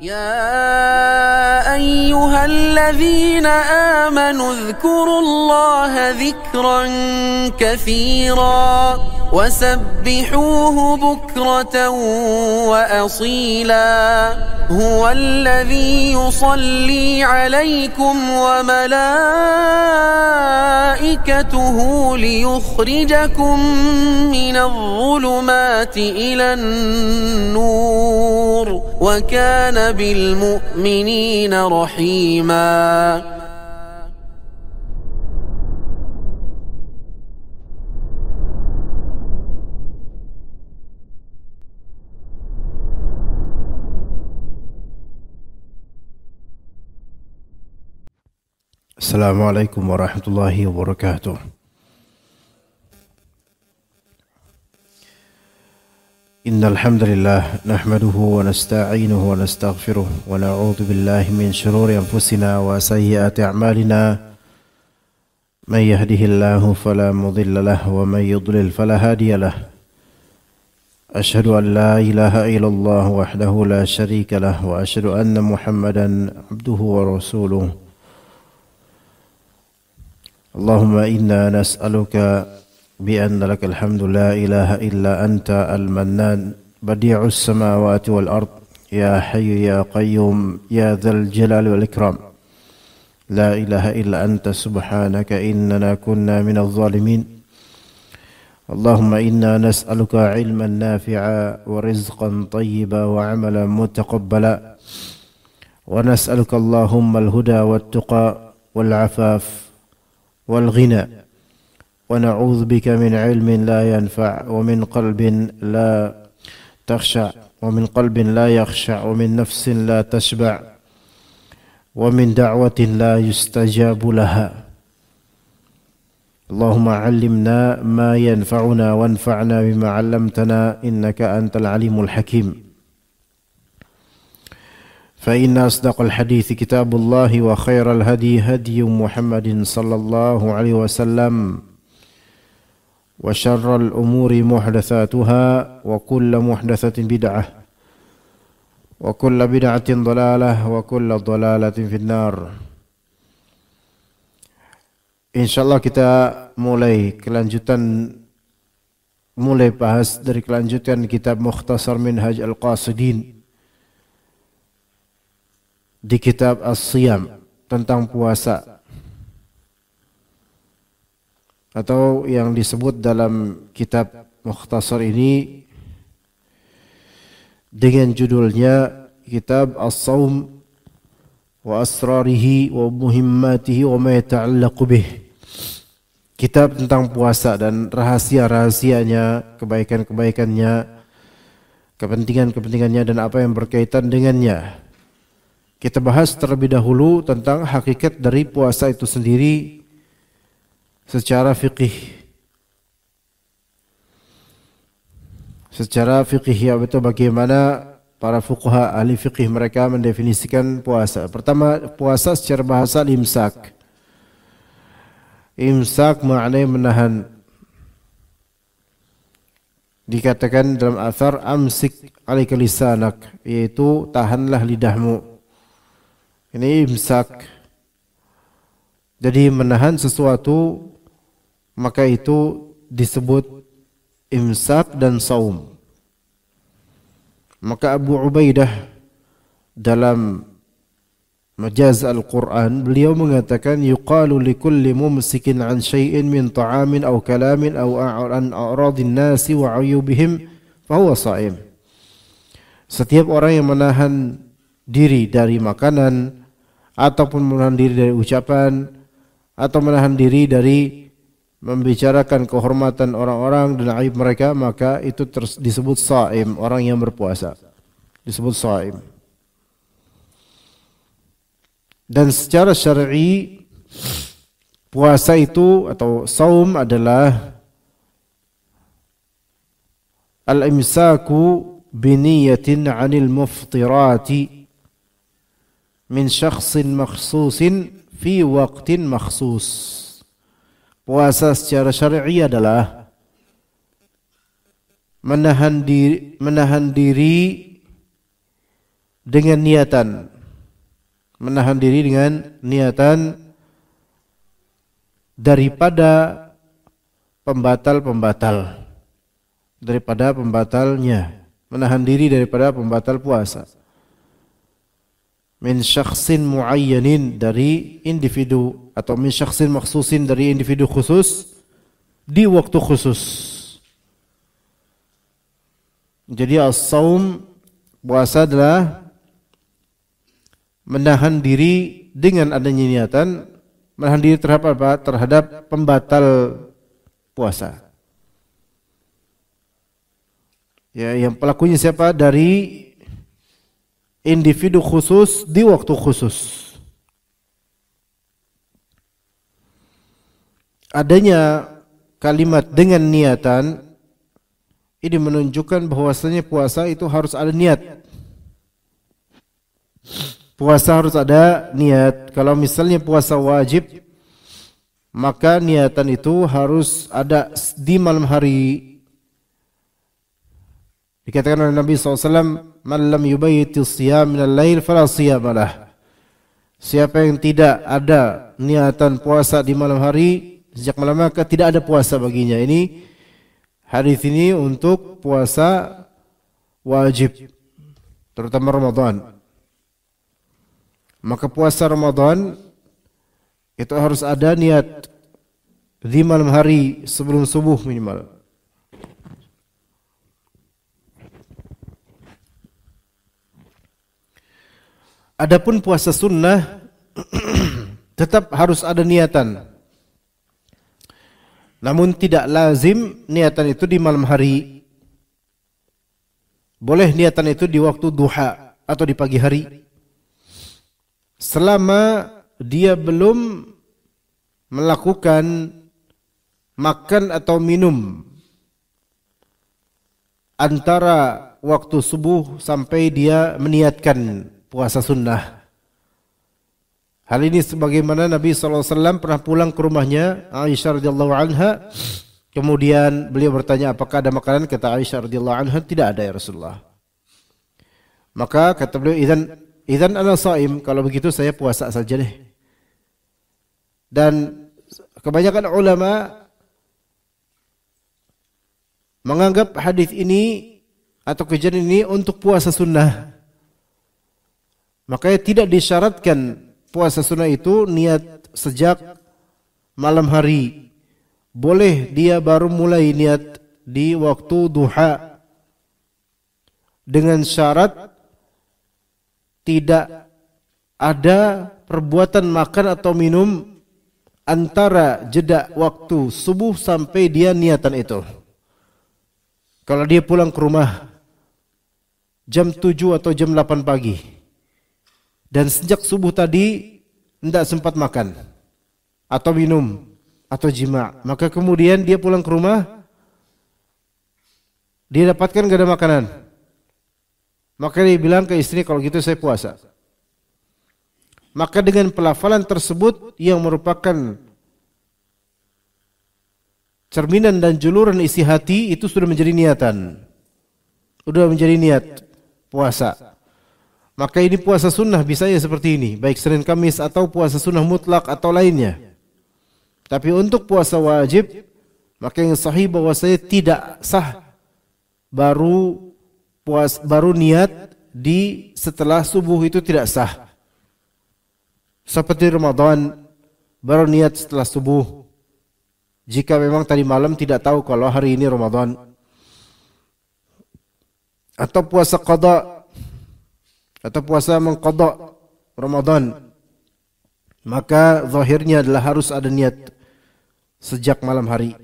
يا أيها الذين آمنوا اذكروا الله ذكرا كثيرا وسبحوه بكرة وأصيلا هو الذي يصلي عليكم وملائكته ليخرجكم من الظلمات إلى النور وكان بالمؤمنين رحيما. Assalamualaikum warahmatullahi wabarakatuh. Innal hamdalillah nahmaduhu wa nasta'inuhu wa nastaghfiruh wa na'udzu billahi min shururi anfusina wa sayyiati a'malina. May yahdihillahu fala mudilla lahu wa may yudlil fala hadiya lahu. Ashhadu an la ilaha illallah wahdahu la syarika lahu wa ashhadu anna Muhammadan abduhu wa rasuluh. Allahumma inna nas'aluka bi'anna lakal hamdu la ilaha illa anta al-mannan badi'us samawati wal ard ya hayyu ya qayyum ya dzal jalali wal ikram la ilaha illa anta subhanaka innana kunna minadh zalimin. Allahumma inna nas'aluka ilman nafi'a wa rizqan tayyiba wa 'amalan mutaqabbala wa nas'aluka Allahumma al-huda wat tuqa wal 'afaf والغنى ونعوذ بك من علم لا ينفع ومن قلب لا تخشع ومن قلب لا يخشع ومن نفس لا تشبع ومن دعوة لا يستجاب لها. اللهم علمنا ما ينفعنا وانفعنا بما علمتنا إنك أنت العليم الحكيم. فإن أصدق الحديث كتاب الله وخير الهدي هدي محمد صلى الله عليه وسلم وشر الأمور محدثاتها وكل محدثة بدعة وكل بدعة ضلالة وكل ضلالة في النار. Insyaallah kita mulai bahas dari kelanjutan kitab Mukhtasar Minhaj Al-Qasidin di kitab As-Siyam tentang puasa, atau yang disebut dalam kitab Mukhtasar ini dengan judulnya kitab As-Sawm wa Asrarihi wa Muhimmatihi wa ma yata'allaqu bih. Kitab tentang puasa dan rahasia-rahasianya, kebaikan-kebaikannya, kepentingan-kepentingannya dan apa yang berkaitan dengannya. Kita bahas terlebih dahulu tentang hakikat dari puasa itu sendiri secara fikih. Secara fikih, yaitu bagaimana para fuqaha ahli fikih mereka mendefinisikan puasa. Pertama, puasa secara bahasa imsak. Imsak maknanya menahan. Dikatakan dalam athar amsik alaika lisanak, yaitu tahanlah lidahmu. Ini imsak. Jadi menahan sesuatu, maka itu disebut imsak dan saum. Maka Abu Ubaidah dalam Majaz Al-Quran, beliau mengatakan yuqalu likulli mumsikin an syai'in min ta'amin aw kalamin aw an a'radin nasi wa ayubihim fahuwa sha'im. Setiap orang yang menahan diri dari makanan, ataupun menahan diri dari ucapan, atau menahan diri dari membicarakan kehormatan orang-orang dan aib mereka, maka itu disebut shaim, orang yang berpuasa. Disebut shaim. Dan secara syar'i puasa itu atau saum adalah al-imsaku biniyatin 'anil muftirati min syakhsin makhsusin fi waqtin makhsus. Puasa secara syar'i adalah menahan diri dengan niatan, menahan diri dengan niatan daripada pembatal-pembatal, daripada pembatalnya, menahan diri daripada pembatal puasa. Min syakhsin muayyanin, dari individu, atau min syakhsin makhsusin, dari individu khusus di waktu khusus. Jadi as-saum, puasa adalah menahan diri dengan adanya niatan, menahan diri terhadap apa? Terhadap pembatal puasa. Ya, yang pelakunya siapa? Dari individu khusus di waktu khusus. Adanya kalimat dengan niatan ini menunjukkan bahwasanya puasa itu harus ada niat. Puasa harus ada niat. Kalau misalnya puasa wajib, maka niatan itu harus ada di malam hari. Dikatakan oleh Nabi SAW, "Man lam yubayyiti siyam minal lail fala siyamalah." Siapa yang tidak ada niatan puasa di malam hari, sejak malam, maka tidak ada puasa baginya. Ini hadis ini untuk puasa wajib, terutama Ramadan. Maka puasa Ramadan itu harus ada niat di malam hari sebelum subuh minimal. Adapun puasa sunnah tetap harus ada niatan. Namun tidak lazim niatan itu di malam hari. Boleh niatan itu di waktu duha atau di pagi hari, selama dia belum melakukan makan atau minum antara waktu subuh sampai dia meniatkan puasa sunnah. Hal ini sebagaimana Nabi SAW pernah pulang ke rumahnya Aisyah radhiyallahu anha. Kemudian beliau bertanya, apakah ada makanan? Kata Aisyah radhiyallahu anha, tidak ada ya Rasulullah. Maka kata beliau, idzan ana shaim, kalau begitu saya puasa saja deh. Dan kebanyakan ulama menganggap hadis ini atau kejadian ini untuk puasa sunnah. Makanya tidak disyaratkan puasa sunnah itu niat sejak malam hari. Boleh dia baru mulai niat di waktu duha, dengan syarat tidak ada perbuatan makan atau minum antara jeda waktu subuh sampai dia niatan itu. Kalau dia pulang ke rumah jam 7 atau jam 8 pagi dan sejak subuh tadi tidak sempat makan atau minum atau jima, maka kemudian dia pulang ke rumah, dia dapatkan gak ada makanan, maka dia bilang ke istri, kalau gitu saya puasa. Maka dengan pelafalan tersebut yang merupakan cerminan dan juluran isi hati, itu sudah menjadi niatan, sudah menjadi niat puasa. Maka ini puasa sunnah bisa ya seperti ini, baik Senin Kamis atau puasa sunnah mutlak atau lainnya. Tapi untuk puasa wajib, maka yang sahih bahwa saya tidak sah baru niat di setelah subuh, itu tidak sah. Seperti Ramadan, baru niat setelah subuh, jika memang tadi malam tidak tahu kalau hari ini Ramadan. Atau puasa qada, atau puasa mengqada Ramadan, maka zahirnya adalah harus ada niat sejak malam hari.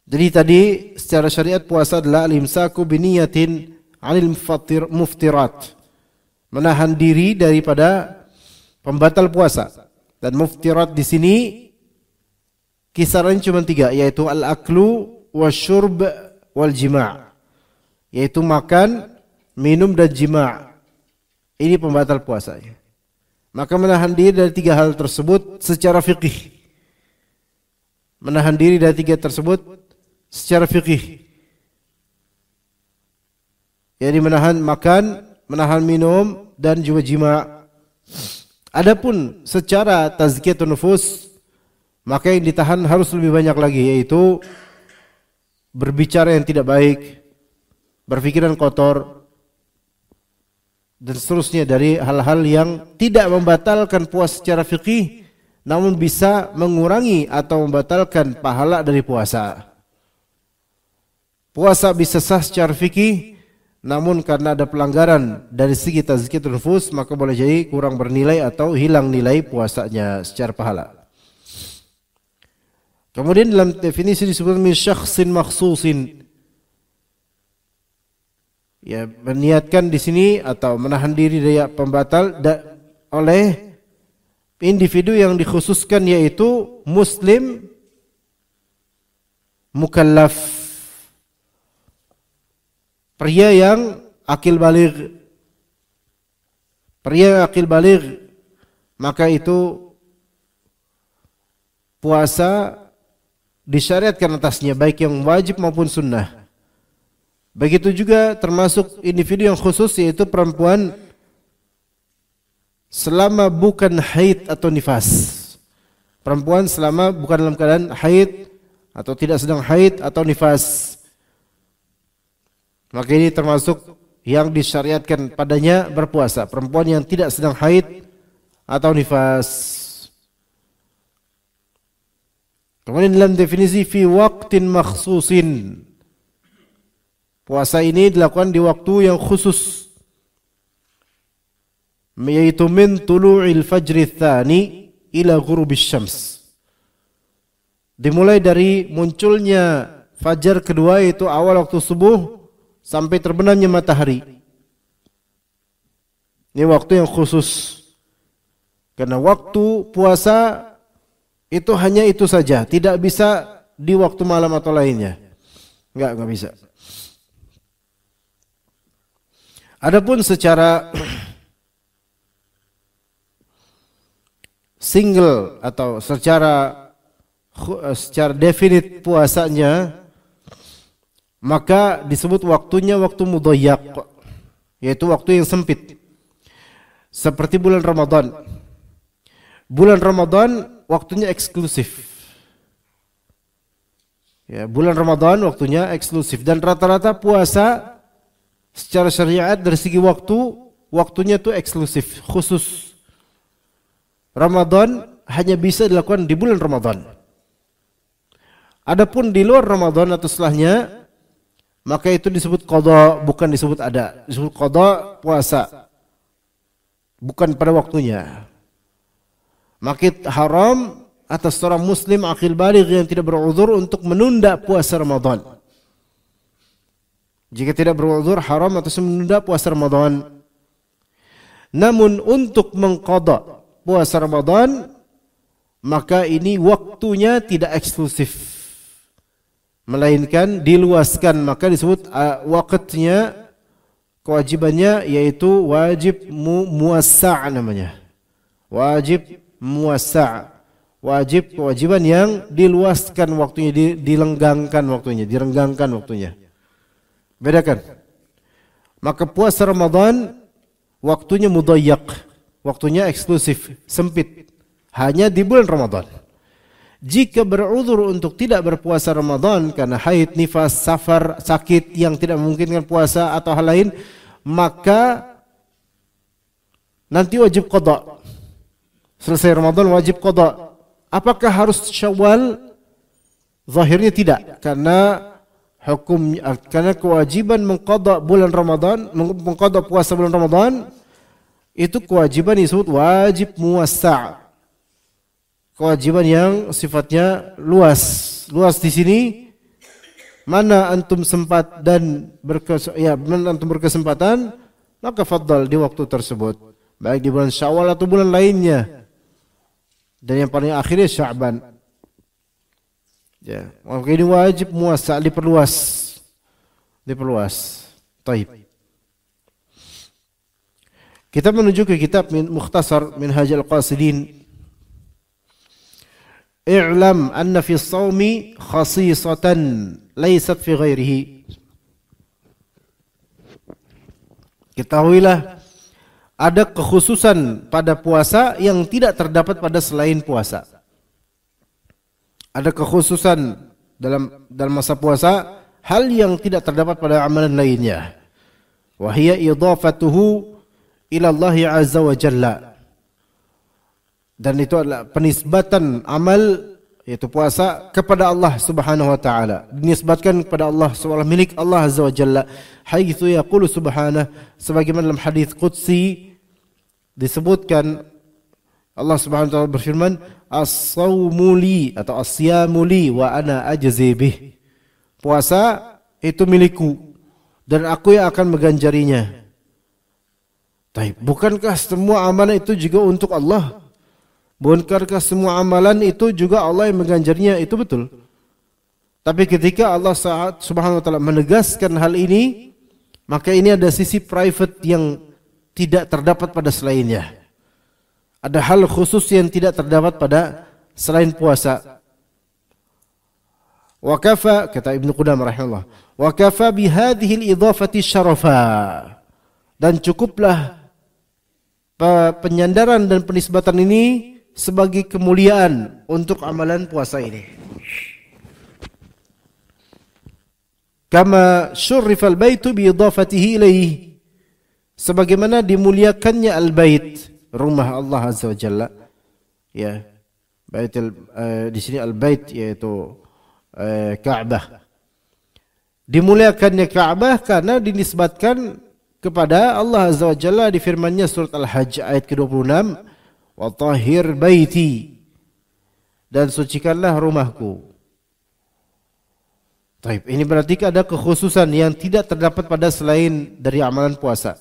Jadi tadi secara syariat puasa adalah al-imsaku biniyatin 'anil muftirat, menahan diri daripada pembatal puasa. Dan muftirat di sini kisarannya cuma 3, yaitu al-aklu wasyurb wal jima', yaitu makan, minum dan jima'. Ini pembatal puasa. Maka menahan diri dari 3 hal tersebut secara fikih. Menahan diri dari 3 tersebut secara fikih. Jadi menahan makan, menahan minum dan juga jima'. Adapun secara tazkiyatun nufus, maka yang ditahan harus lebih banyak lagi, yaitu berbicara yang tidak baik, berpikiran kotor, dan seterusnya dari hal-hal yang tidak membatalkan puasa secara fikih, namun bisa mengurangi atau membatalkan pahala dari puasa. Puasa bisa sah secara fikih, namun karena ada pelanggaran dari segi tazkiyatun nufus, maka boleh jadi kurang bernilai atau hilang nilai puasanya secara pahala. Kemudian dalam definisi disebutkan min syakhsin makhsusin. Ya, meniatkan di sini atau menahan diri dari pembatal oleh individu yang dikhususkan, yaitu muslim mukallaf, pria yang akil baligh. Pria yang akil baligh, maka itu puasa disyariatkan atasnya, baik yang wajib maupun sunnah. Begitu juga termasuk individu yang khusus, yaitu perempuan selama bukan haid atau nifas. Perempuan selama bukan dalam keadaan haid atau tidak sedang haid atau nifas, maka ini termasuk yang disyariatkan padanya berpuasa. Perempuan yang tidak sedang haid atau nifas. Kemudian dalam definisi fi waqtin makhsusin, puasa ini dilakukan di waktu yang khusus, yaitu min tulu'il fajri tsani ila ghurubis syams. Dimulai dari munculnya fajar kedua, yaitu awal waktu subuh, sampai terbenamnya matahari. Ini waktu yang khusus. Karena waktu puasa itu hanya itu saja, tidak bisa di waktu malam atau lainnya. Enggak bisa. Adapun secara single atau secara definit puasanya, maka disebut waktunya waktu mudayyak, yaitu waktu yang sempit. Seperti bulan Ramadan. Bulan Ramadan waktunya eksklusif. Ya, bulan Ramadan waktunya eksklusif, dan rata-rata puasa secara syariat dari segi waktunya itu eksklusif, khusus. Ramadan hanya bisa dilakukan di bulan Ramadan. Adapun di luar Ramadan atau setelahnya, maka itu disebut qada, bukan disebut ada. Disebut qada puasa, bukan pada waktunya. Maka haram atas seorang muslim akil baligh yang tidak beruzur untuk menunda puasa Ramadan. Jika tidak beruzur, haram atas menunda puasa Ramadan. Namun untuk mengqada puasa Ramadan, maka ini waktunya tidak eksklusif, melainkan diluaskan. Maka disebut waktunya, kewajibannya, yaitu wajib muwassa' namanya. Wajib muwassa', wajib kewajiban yang diluaskan waktunya, direnggangkan waktunya. Bedakan. Maka puasa Ramadan waktunya mudayyak, waktunya eksklusif, sempit, hanya di bulan Ramadan. Jika beruzur untuk tidak berpuasa Ramadan karena haid, nifas, safar, sakit yang tidak memungkinkan puasa atau hal lain, maka nanti wajib qada. Selesai Ramadan wajib qada. Apakah harus Syawal? Zahirnya tidak, karena kewajiban mengqada bulan Ramadan, mengqada puasa bulan Ramadan, itu kewajiban disebut wajib muwassa'. Kewajiban yang sifatnya luas. Luas di sini, mana antum sempat dan antum berkesempatan, maka fadhal di waktu tersebut, baik di bulan Syawal atau bulan lainnya. Dan yang paling akhirnya Sya'ban. Ya, maka ini wajib muwassa', diperluas. Taib. Kita menuju ke kitab Mukhtasar Minhaj al-Qasidin. I'lam anna fi as-sawmi khasisatan laysat fi ghairihi. Ketahuilah ada kekhususan pada puasa yang tidak terdapat pada selain puasa. Ada kekhususan dalam masa puasa, hal yang tidak terdapat pada amalan lainnya. Wa hiya idhafatuhu ila Allah azza wa jalla. Dan itu adalah penisbatan amal, yaitu puasa, kepada Allah Subhanahu wa taala. Dinisbatkan kepada Allah subhanahu milik Allah azza wa jalla. Haitsu yaqulu subhanahu, sebagaimana dalam hadis qudsi disebutkan Allah Subhanahu wa taala berfirman, as-saumu li atau as-siyamu li wa ana ajzi bih. Puasa itu milikku dan aku yang akan mengganjarinya. Bukankah semua amalan itu juga untuk Allah? Bukankah semua amalan itu juga Allah yang mengganjarinya? Itu betul. Tapi ketika Allah Subhanahu wa taala menegaskan hal ini, maka ini ada sisi private yang tidak terdapat pada selainnya. Ada hal khusus yang tidak terdapat pada selain puasa. Wa kafa, kata Ibnu Qudamah rahimahullah, wa kafa bi hadhihi al-idhafati syarafa. Dan cukuplah penyandaran dan penisbatan ini sebagai kemuliaan untuk amalan puasa ini. Kama syurrifal baitu bi idhafatihi ilaihi, sebagaimana dimuliakannya al-bait, rumah Allah azza wa jalla. Ya, di sini al-bait yaitu Ka'bah. Dimuliakannya Ka'bah karena dinisbatkan kepada Allah azza wa jalla di firman-Nya surat Al-Hajj ayat ke-26, wa tahhir baiti, dan sucikanlah rumahku. Ini berarti ada kekhususan yang tidak terdapat pada selain dari amalan puasa.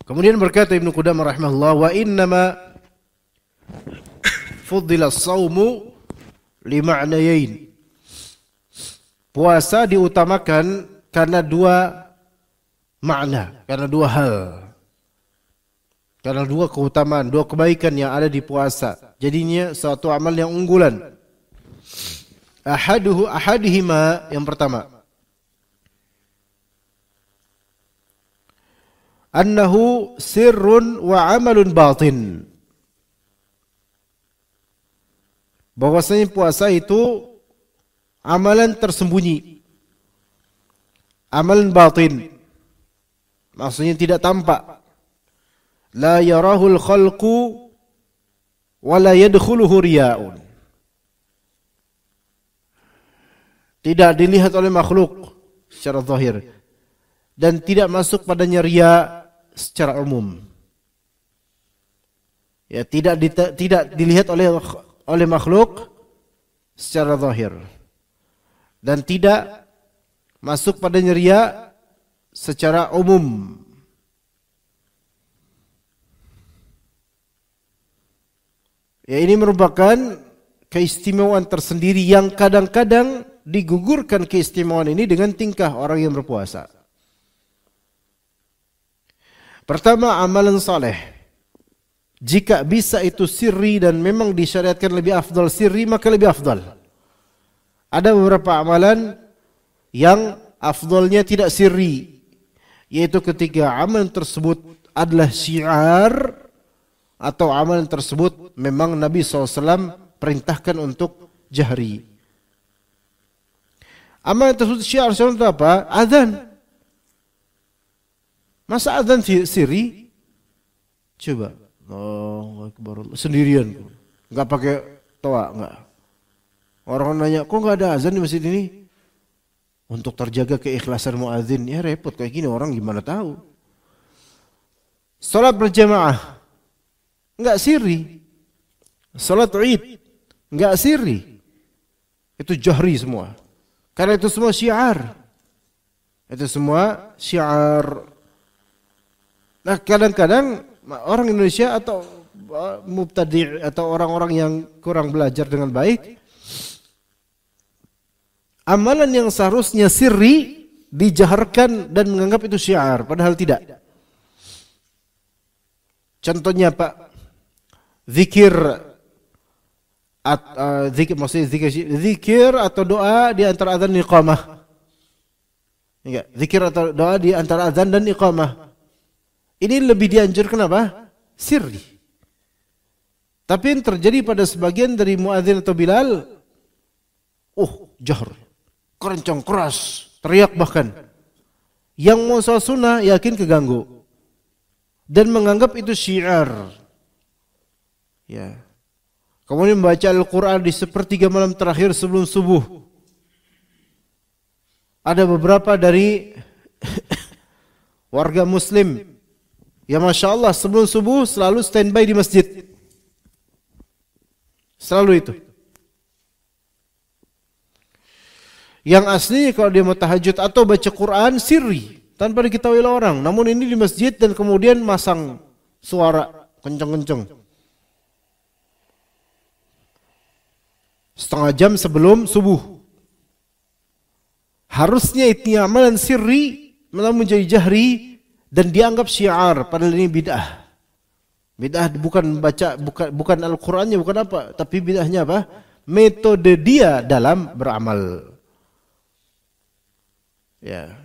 Kemudian berkata Ibnu Qudamah rahimahullah, wa innama fuddila as-saumu lima'nayain. Puasa diutamakan karena dua makna, karena dua hal. Karena dua keutamaan, dua kebaikan yang ada di puasa. Jadinya suatu amal yang unggulan. Ahadihima, yang pertama, annahu sirrun wa amalun batin. Bahwasanya puasa itu amalan tersembunyi, amalan batin. Maksudnya tidak tampak. La yarahul khalqu wa la yadkhuluhu riya'un. Tidak dilihat oleh makhluk secara zahir dan tidak masuk padanya riya secara umum. Ya, tidak dilihat oleh makhluk secara zahir dan tidak masuk padanya riya secara umum. Ya, ini merupakan keistimewaan tersendiri yang kadang-kadang digugurkan keistimewaan ini dengan tingkah orang yang berpuasa. Pertama, amalan saleh. Jika bisa itu sirri dan memang disyariatkan lebih afdal sirri, maka lebih afdal. Ada beberapa amalan yang afdalnya tidak sirri, yaitu ketika amalan tersebut adalah syiar atau amalan tersebut memang Nabi SAW perintahkan untuk jahri. Amalan tersebut syiar itu apa? Azan. Masa azan sirri? Coba. Oh, sendirian. Enggak pakai toa, enggak. Orang nanya, kok enggak ada azan di masjid ini? Untuk terjaga keikhlasan muadzin. Ya repot kayak gini, orang gimana tahu? Salat berjamaah enggak sirri. Salat Id enggak sirri. Itu jahri semua. Karena itu semua syiar. Itu semua syiar. Nah, kadang-kadang orang Indonesia atau mubtadi' atau orang-orang yang kurang belajar dengan baik, amalan yang seharusnya sirri dijaharkan dan menganggap itu syiar, padahal tidak. Contohnya Pak, zikir atau doa di antara adzan dan iqamah. Enggak, zikir atau doa di antara azan dan iqamah. Ini lebih dianjurkan apa? Sirri. Tapi yang terjadi pada sebagian dari muadzin atau Bilal, jahar, kerencang keras, teriak bahkan. Yang mau sholat sunnah yakin keganggu dan menganggap itu syiar. Ya. Kemudian membaca Al-Quran di sepertiga malam terakhir sebelum subuh. Ada beberapa dari warga Muslim yang Masya Allah sebelum subuh selalu standby di masjid. Selalu itu. Yang asli kalau dia mau tahajud atau baca Quran sirri tanpa diketahui oleh orang. Namun ini di masjid dan kemudian masang suara kenceng-kenceng. Setengah jam sebelum subuh. Harusnya itu amalan sirri malah menjadi jahri dan dianggap syiar, padahal ini bid'ah. Bid'ah bukan baca, bukan Al-Qur'annya, bukan apa, tapi bid'ahnya apa? Metode dia dalam beramal. Ya.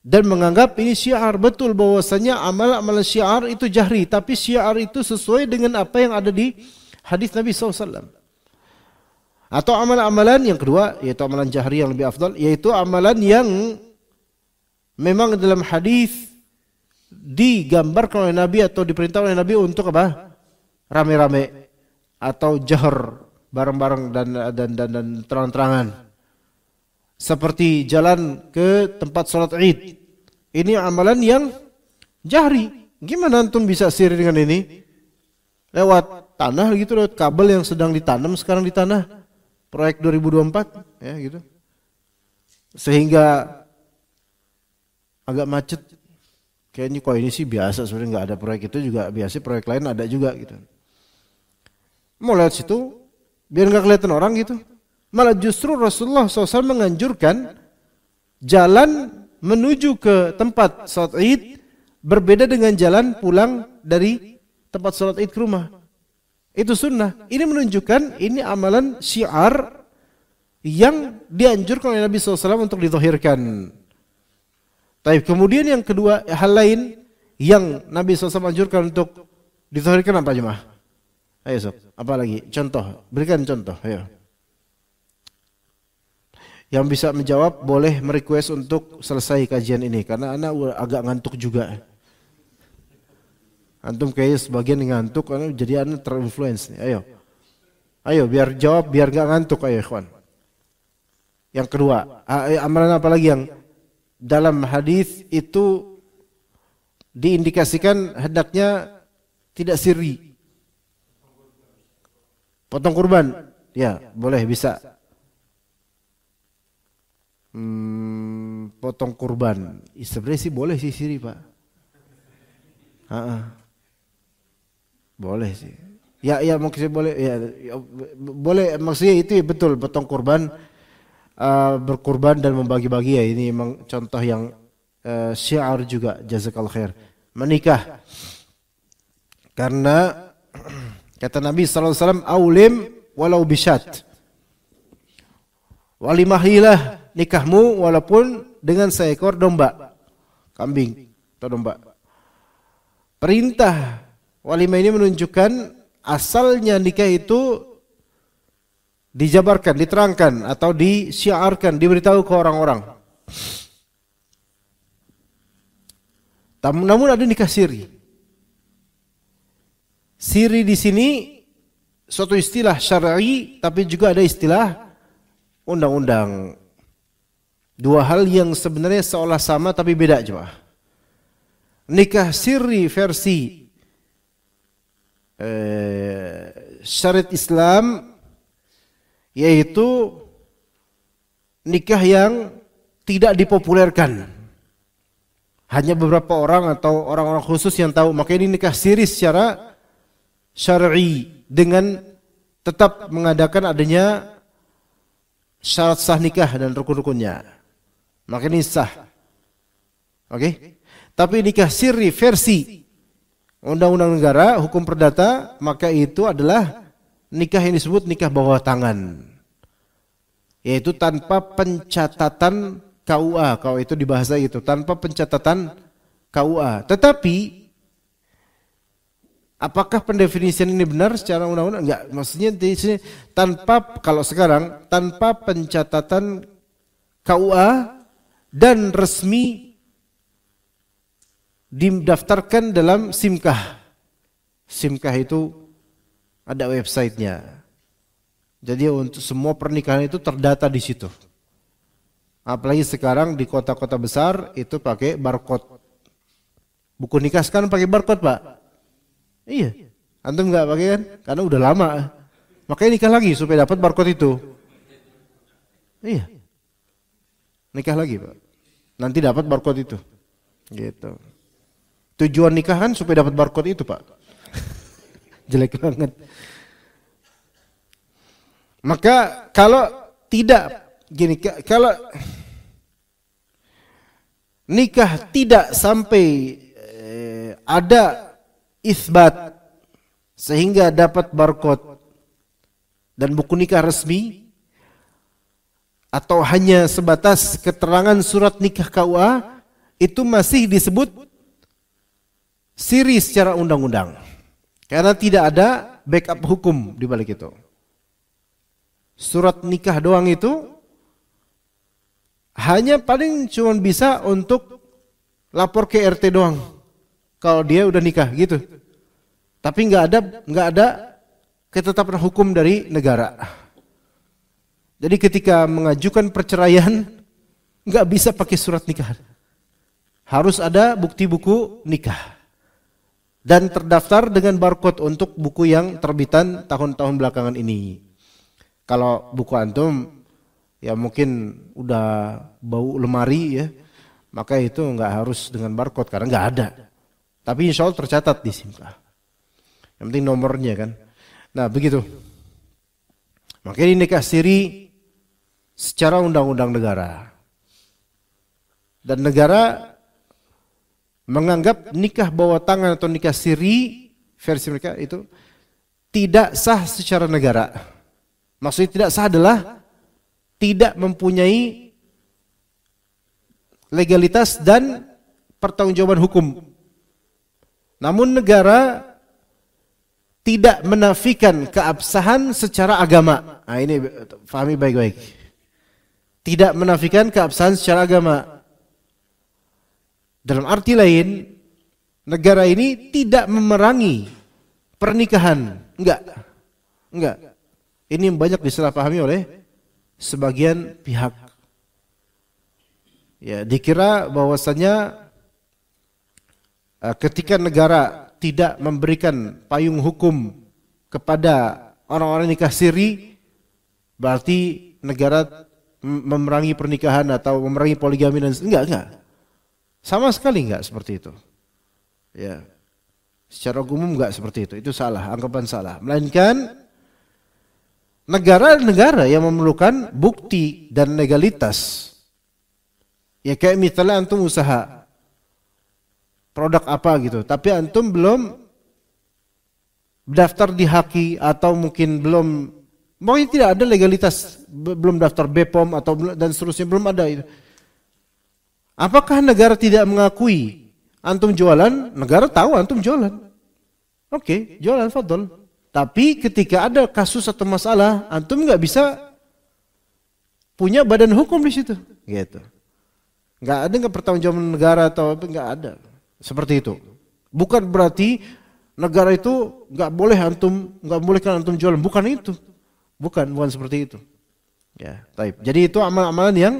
Dan menganggap ini syiar, betul bahwasanya amal-amalan syiar itu jahri, tapi syiar itu sesuai dengan apa yang ada di hadis Nabi SAW. Atau amalan-amalan yang kedua, yaitu amalan jahri yang lebih afdal, yaitu amalan yang memang dalam hadis digambarkan oleh Nabi atau diperintah oleh Nabi untuk apa? Rame-rame atau jahar bareng-bareng dan terang-terangan. Seperti jalan ke tempat sholat Id. Ini amalan yang jahri. Gimana antum bisa sirri dengan ini? Lewat tanah gitu, lewat kabel yang sedang ditanam sekarang di tanah. Proyek 2024 ya gitu. Sehingga agak macet. Kayaknya kok ini sih biasa, sebenarnya nggak ada proyek itu juga biasa, proyek lain ada juga gitu. Mau lewat situ biar nggak kelihatan orang gitu. Malah justru Rasulullah SAW menganjurkan jalan menuju ke tempat sholat Id berbeda dengan jalan pulang dari tempat sholat Id ke rumah. Itu sunnah. Ini menunjukkan ini amalan syiar yang dianjurkan oleh Nabi SAW untuk dizahirkan. Tapi kemudian yang kedua, hal lain yang Nabi SAW anjurkan untuk dizahirkan apa jemaah? Ayo sob, apa lagi? Contoh, berikan contoh. Ayo. Yang bisa menjawab boleh merequest untuk selesai kajian ini karena anak agak ngantuk juga. Antum kayaknya sebagian ngantuk karena jadi anak terinfluence nih. Ayo. Ayo biar jawab biar gak ngantuk ayo ikhwan. Yang kedua, amalan apa lagi yang dalam hadis itu diindikasikan hendaknya tidak sirri? Potong kurban. Ya, boleh bisa. Potong kurban. Sebenarnya sih boleh sih sirri, Pak. Boleh sih. Ya maksudnya boleh ya, boleh maksudnya itu ya, betul potong kurban, berkurban dan membagi-bagi ya, ini memang contoh yang syiar juga. Jazakallahu khair. Menikah. Karena kata Nabi sallallahu alaihi wasallam aulim walau bisyat. Walimahilah nikahmu walaupun dengan seekor domba, kambing atau domba. Perintah walimah ini menunjukkan asalnya nikah itu dijabarkan, diterangkan atau disyiarkan, diberitahu ke orang-orang. Namun ada nikah siri. Siri di sini suatu istilah syar'i, tapi juga ada istilah undang-undang. Dua hal yang sebenarnya seolah sama tapi beda jemaah. Nikah siri versi syariat Islam yaitu nikah yang tidak dipopulerkan. Hanya beberapa orang atau orang-orang khusus yang tahu. Maka ini nikah siri secara syar'i dengan tetap mengadakan adanya syarat sah nikah dan rukun-rukunnya. Maka ini sah. Oke? Tapi nikah siri versi undang-undang negara, hukum perdata, maka itu adalah nikah yang disebut nikah bawah tangan. Yaitu tanpa pencatatan KUA. Kalau itu di bahasa itu tanpa pencatatan KUA. Tetapi apakah pendefinisian ini benar secara undang-undang? Enggak. Maksudnya di sini kalau sekarang tanpa pencatatan KUA dan resmi didaftarkan dalam SIMKAH. SIMKAH itu ada websitenya. Jadi untuk semua pernikahan itu terdata di situ. Apalagi sekarang di kota-kota besar itu pakai barcode. Buku nikah sekarang pakai barcode, Pak. Iya. Antum enggak pakai kan? Karena udah lama. Makanya nikah lagi supaya dapat barcode itu. Iya. Nikah lagi, Pak. Nanti dapat barcode itu. Gitu. Tujuan nikah kan supaya dapat barcode itu, Pak. Jelek banget. Maka kalau tidak gini, kalau nikah tidak sampai ada isbat sehingga dapat barcode dan buku nikah resmi, atau hanya sebatas keterangan surat nikah KUA, itu masih disebut siri secara undang-undang. Karena tidak ada backup hukum di balik itu. Surat nikah doang itu hanya paling cuma bisa untuk lapor ke RT doang. Kalau dia udah nikah gitu. Tapi nggak ada ketetapan hukum dari negara. Jadi ketika mengajukan perceraian nggak bisa pakai surat nikah. Harus ada bukti buku nikah. Dan terdaftar dengan barcode untuk buku yang terbitan tahun-tahun belakangan ini. Kalau buku antum ya mungkin udah bau lemari ya, maka itu nggak harus dengan barcode karena nggak ada. Tapi insya Allah tercatat di SIMKAH. Yang penting nomornya kan. Nah begitu. Makanya ini nikah siri secara undang-undang negara. Dan negara menganggap nikah bawah tangan atau nikah siri versi mereka itu tidak sah secara negara. Maksudnya tidak sah adalah tidak mempunyai legalitas dan pertanggungjawaban hukum. Namun negara tidak menafikan keabsahan secara agama. Nah ini pahami baik-baik. Tidak menafikan keabsahan secara agama. Dalam arti lain, negara ini tidak memerangi pernikahan. Enggak. Ini yang banyak disalahpahami oleh sebagian pihak. Ya, dikira bahwasanya ketika negara tidak memberikan payung hukum kepada orang-orang nikah siri, berarti negara memerangi pernikahan atau memerangi poligami dan enggak. Sama sekali enggak seperti itu. Ya. Secara umum enggak seperti itu. Itu salah, anggapan salah. Melainkan negara-negara yang memerlukan bukti dan legalitas. Ya kayak misalnya antum usaha produk apa gitu, tapi antum belum daftar di HAKI atau mungkin mungkin tidak ada legalitas, belum daftar BPOM atau dan seterusnya, belum ada itu. Apakah negara tidak mengakui antum jualan? Negara tahu antum jualan. Oke, jualan fadol. Tapi ketika ada kasus atau masalah, antum nggak bisa punya badan hukum di situ, gitu. Nggak pertanggungjawaban negara atau apa, nggak ada. Seperti itu. Bukan berarti negara itu nggak bolehkan antum jualan. Bukan itu. Bukan seperti itu. Ya, taib. Jadi itu amalan-amalan yang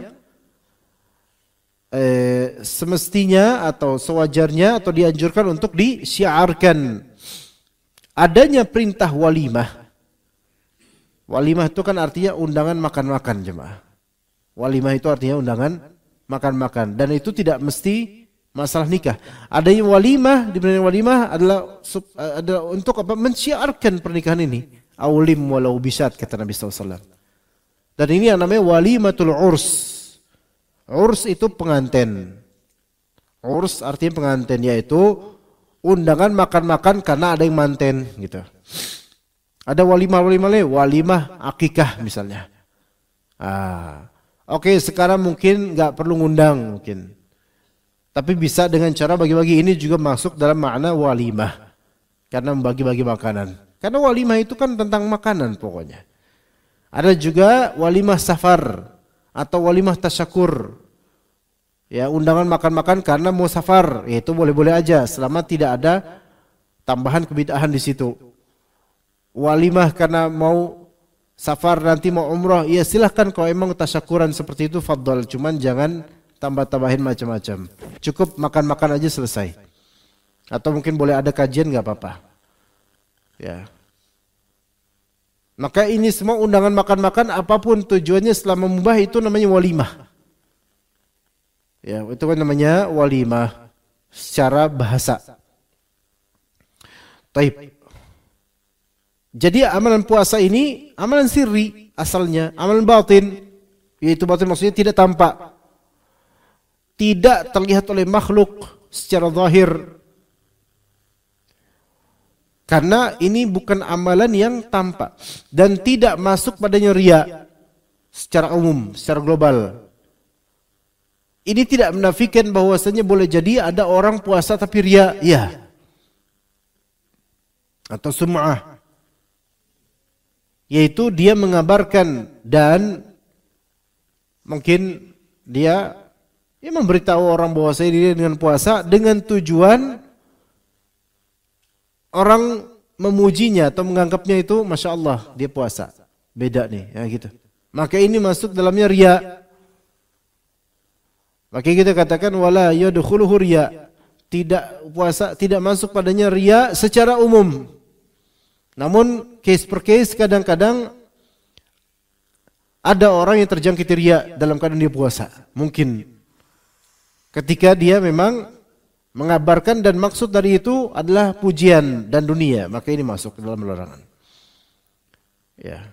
semestinya atau sewajarnya atau dianjurkan untuk disyiarkan. Adanya perintah walimah. Walimah itu kan artinya undangan makan-makan jemaah. Walimah itu artinya undangan makan-makan. Dan itu tidak mesti masalah nikah. Adanya walimah, dibanding walimah adalah untuk apa? Mensyiarkan pernikahan ini. Aulim walau bisat, kata Nabi SAW. Dan ini yang namanya walimatul urs. Urs itu pengantin. Urs artinya pengantin, yaitu undangan makan-makan karena ada yang manten gitu. Ada walimah akikah misalnya. Oke, sekarang mungkin nggak perlu ngundang mungkin. Tapi bisa dengan cara bagi-bagi. Ini juga masuk dalam makna walimah. Karena membagi-bagi makanan. Karena walimah itu kan tentang makanan pokoknya. Ada juga walimah safar atau walimah tasyakur. Ya, undangan makan-makan karena mau safar, ya, itu boleh-boleh aja selama tidak ada tambahan kebid'ahan di situ. Walimah karena mau safar nanti mau umrah, ya silahkan kalau emang tasyakuran seperti itu fadhal, cuman jangan tambah-tambahin macam-macam. Cukup makan-makan aja selesai. Atau mungkin boleh ada kajian nggak apa-apa. Ya. Maka ini semua undangan makan-makan apapun tujuannya selama mubah itu namanya walimah. Ya, itu kan namanya walimah secara bahasa. Taib. Jadi amalan puasa ini amalan sirri asalnya, amalan batin. Yaitu batin maksudnya tidak tampak. Tidak terlihat oleh makhluk secara zahir. Karena ini bukan amalan yang tampak dan tidak masuk padanya riya secara umum, secara global. Ini tidak menafikan bahwasanya boleh jadi ada orang puasa tapi riya, ya. Atau sum'ah. Yaitu dia mengabarkan dan mungkin dia memberitahu orang bahwasanya dia dengan puasa dengan tujuan orang memujinya atau menganggapnya itu Masya Allah dia puasa. Beda nih, ya gitu. Maka ini masuk dalamnya riya. Maka kita katakan wala yadkhuluhu riya. Tidak puasa tidak masuk padanya riya secara umum. Namun case per case kadang-kadang ada orang yang terjangkit riya dalam keadaan dia puasa. Mungkin ketika dia memang mengabarkan dan maksud dari itu adalah pujian dan dunia, maka ini masuk ke dalam larangan. Ya.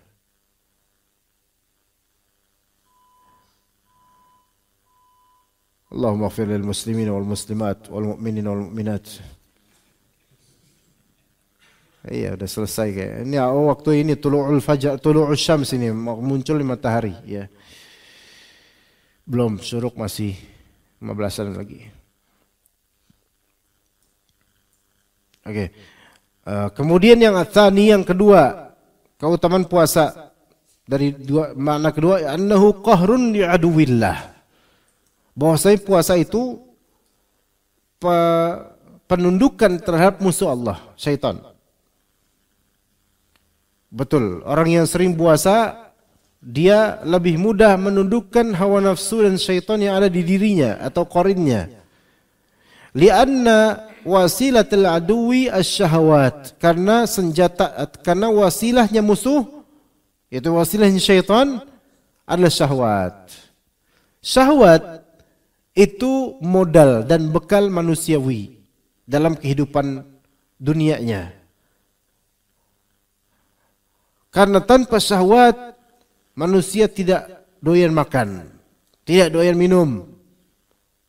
Allahumma ighfir lil muslimin wal muslimat wal mu'minin wal mu'minat. Iya, udah selesai kayak. Ini waktu ini tulu'ul fajar, tulu'ul syams ini muncul matahari, ya. Belum, syuruk masih 15-an lagi. Oke. Kemudian yang atsani, yang kedua, keutamaan puasa dari dua makna kedua, annahu qahrun li aduwillah. Bahwasanya puasa itu penundukan terhadap musuh Allah, syaitan. Betul, orang yang sering puasa dia lebih mudah menundukkan hawa nafsu dan syaitan yang ada di dirinya atau qarinnya. Lianna wasilatul aduwi asyahawat, karena senjata, karena wasilahnya musuh yaitu wasilahnya syaitan adalah syahwat. Syahwat itu modal dan bekal manusiawi dalam kehidupan dunianya. Karena tanpa syahwat manusia tidak doyan makan, tidak doyan minum.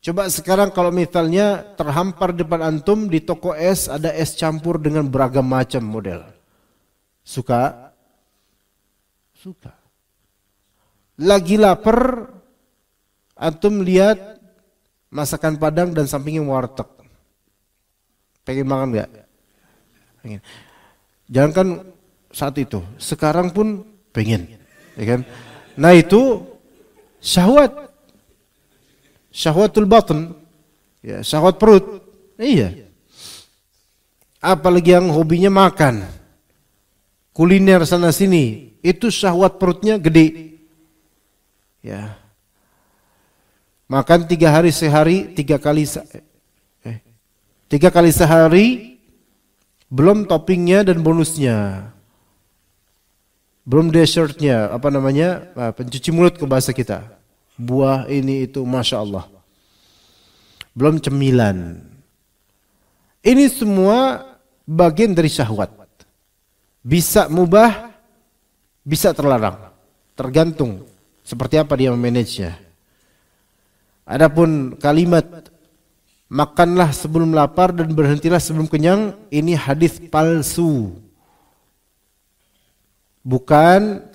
Coba sekarang kalau misalnya terhampar depan antum di toko es ada es campur dengan beragam macam model. Suka? Suka. Lagi lapar, antum lihat masakan Padang dan sampingnya warteg. Pengen makan nggak? Pengen. Jangan kan saat itu, sekarang pun pengen, ya kan? Nah itu syahwat, syahwatul batin, ya, syahwat perut, iya. Apalagi yang hobinya makan, kuliner sana sini, itu syahwat perutnya gede, ya. Makan 3 hari sehari, 3 kali sehari, belum toppingnya dan bonusnya. Belum dessertnya, apa namanya, pencuci mulut ke bahasa kita. Buah ini itu, Masya Allah. Belum cemilan. Ini semua bagian dari syahwat. Bisa mubah, bisa terlarang. Tergantung seperti apa dia memanagenya. Adapun kalimat makanlah sebelum lapar dan berhentilah sebelum kenyang, ini hadis palsu. Bukan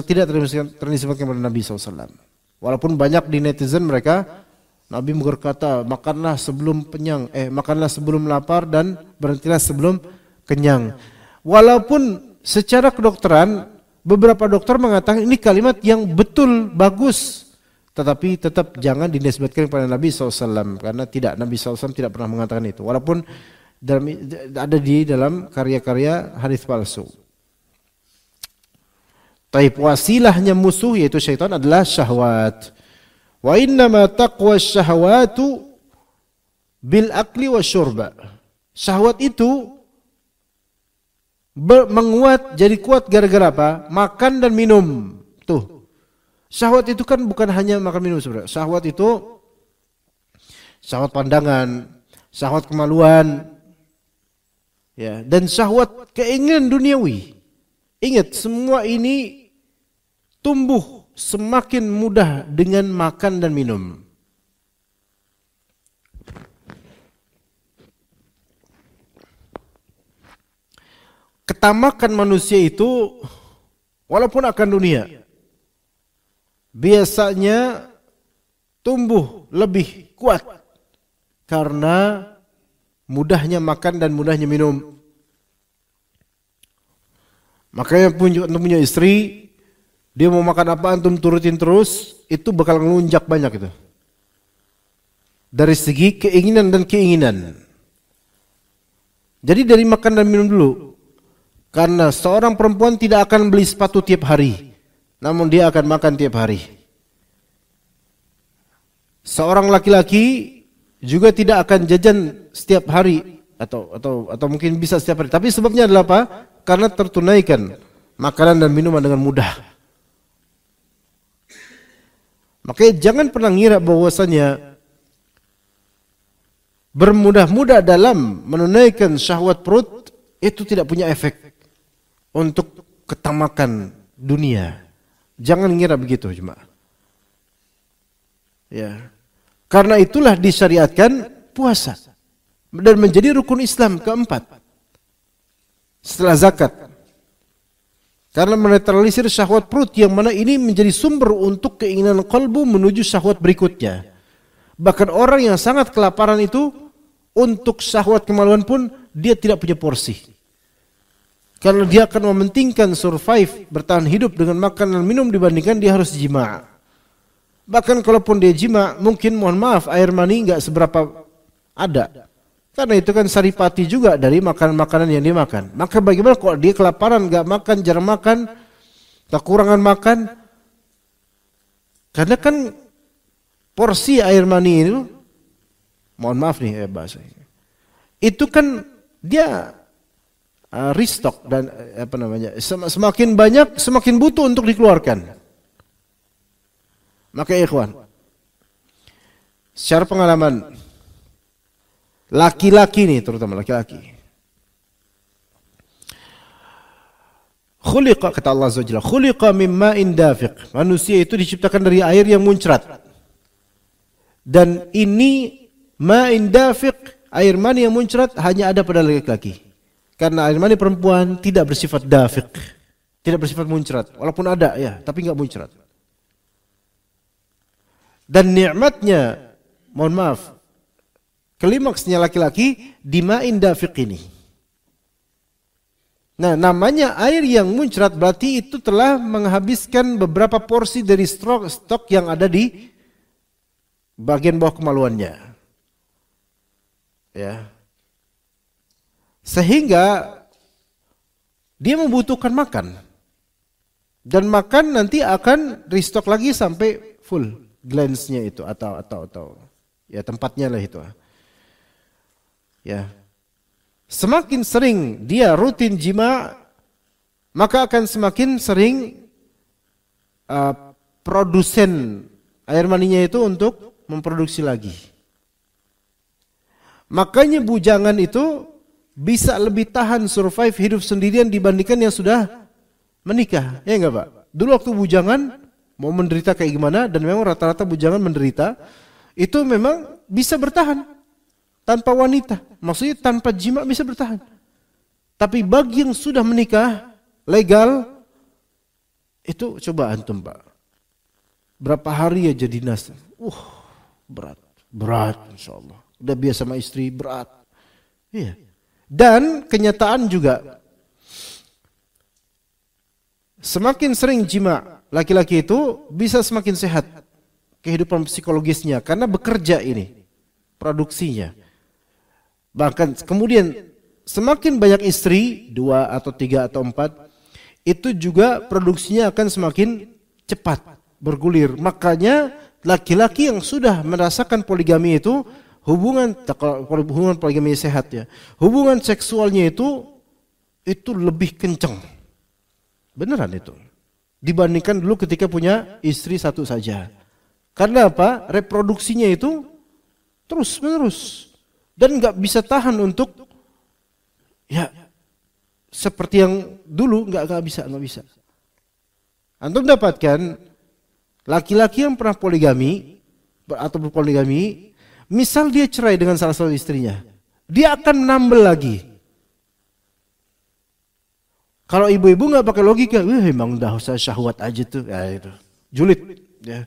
tidak ternisbatkan kepada Nabi SAW. Walaupun banyak di netizen mereka, Nabi berkata, makanlah sebelum kenyang, makanlah sebelum lapar dan berhentilah sebelum kenyang. Walaupun secara kedokteran, beberapa dokter mengatakan ini kalimat yang betul, bagus. Tetapi tetap jangan dinisbatkan kepada Nabi SAW. Karena Nabi SAW tidak pernah mengatakan itu. Walaupun ada di dalam karya-karya hadis palsu. Taib, wasilahnya musuh yaitu syaitan adalah syahwat. Wa innama taqwa syahwatu bil akli wa syurba. Syahwat itu menguat, jadi kuat gara-gara apa? Makan dan minum. Tuh. Syahwat itu kan bukan hanya makan minum sebenarnya. Syahwat itu syahwat pandangan, syahwat kemaluan, ya, dan syahwat keinginan duniawi. Ingat, semua ini tumbuh semakin mudah dengan makan dan minum. Ketamakan manusia itu walaupun akan dunia biasanya tumbuh lebih kuat karena mudahnya makan dan mudahnya minum. Makanya untuk punya istri, dia mau makan apa antum turutin terus, itu bakal ngelunjak banyak itu. Dari segi keinginan dan keinginan. Jadi dari makan dan minum dulu. Karena seorang perempuan tidak akan beli sepatu tiap hari, namun dia akan makan tiap hari. Seorang laki-laki juga tidak akan jajan setiap hari atau mungkin bisa setiap hari. Tapi sebabnya adalah apa? Karena tertunaikan makanan dan minuman dengan mudah. Makanya jangan pernah ngira bahwasanya bermudah-mudah dalam menunaikan syahwat perut itu tidak punya efek untuk ketamakan dunia. Jangan ngira begitu cuma. Ya. Karena itulah disyariatkan puasa dan menjadi rukun Islam keempat setelah zakat. Karena menetralisir syahwat perut yang mana ini menjadi sumber untuk keinginan kalbu menuju syahwat berikutnya. Bahkan orang yang sangat kelaparan itu untuk syahwat kemaluan pun dia tidak punya porsi. Karena dia akan mementingkan survive, bertahan hidup dengan makan dan minum dibandingkan dia harus jima'. Bahkan kalaupun dia jima', mungkin mohon maaf air mani enggak seberapa ada. Karena itu kan saripati juga dari makanan-makanan yang dia makan. Maka bagaimana kalau dia kelaparan, enggak makan, jarang makan, kekurangan makan? Karena kan porsi air mani itu, mohon maaf nih bahasa ini, itu kan dia restock dan semakin banyak semakin butuh untuk dikeluarkan. Maka ikhwan, secara pengalaman laki-laki nih, terutama laki-laki, khuliqa, kata Allah Azza wa Jalla, khuliqa min ma'in dafiq. Manusia itu diciptakan dari air yang muncrat. Dan ini ma'in dafiq, air mani yang muncrat hanya ada pada laki-laki. Karena air mani perempuan tidak bersifat dafiq, tidak bersifat muncrat. Walaupun ada ya, tapi enggak muncrat. Dan nikmatnya, mohon maaf, klimaksnya laki-laki di ma'in dafiq ini. Nah, namanya air yang muncrat berarti itu telah menghabiskan beberapa porsi dari stok yang ada di bagian bawah kemaluannya. Ya. Sehingga dia membutuhkan makan. Dan makan nanti akan restock lagi sampai full glands-nya itu atau ya tempatnya lah itu. Ya. Semakin sering dia rutin jima, maka akan semakin sering produsen air maninya itu untuk memproduksi lagi. Makanya bujangan itu bisa lebih tahan survive hidup sendirian dibandingkan yang sudah menikah. Ya enggak, Pak? Dulu waktu bujangan mau menderita kayak gimana, dan memang rata-rata bujangan menderita, itu memang bisa bertahan tanpa wanita. Maksudnya tanpa jima bisa bertahan. Tapi bagi yang sudah menikah, legal, itu coba antum, Pak. berapa hari aja dinas. Berat insya Allah. Udah biasa sama istri, berat. Iya. Dan kenyataan juga, semakin sering jima laki-laki itu bisa semakin sehat kehidupan psikologisnya karena bekerja ini, produksinya. Bahkan kemudian semakin banyak istri, 2 atau 3 atau 4, itu juga produksinya akan semakin cepat bergulir. Makanya laki-laki yang sudah merasakan poligami itu hubungan poligami sehat ya. Hubungan seksualnya itu lebih kencang. Beneran itu. Dibandingkan dulu ketika punya istri satu saja. Karena apa? Reproduksinya itu terus menerus dan nggak bisa tahan untuk ya seperti yang dulu nggak bisa. Antum dapatkan laki-laki yang pernah poligami atau berpoligami, misal dia cerai dengan salah satu istrinya, dia akan menambal lagi. Kalau ibu-ibu nggak pakai logika, emang udah usah syahwat aja tuh, ya itu julid. Ya.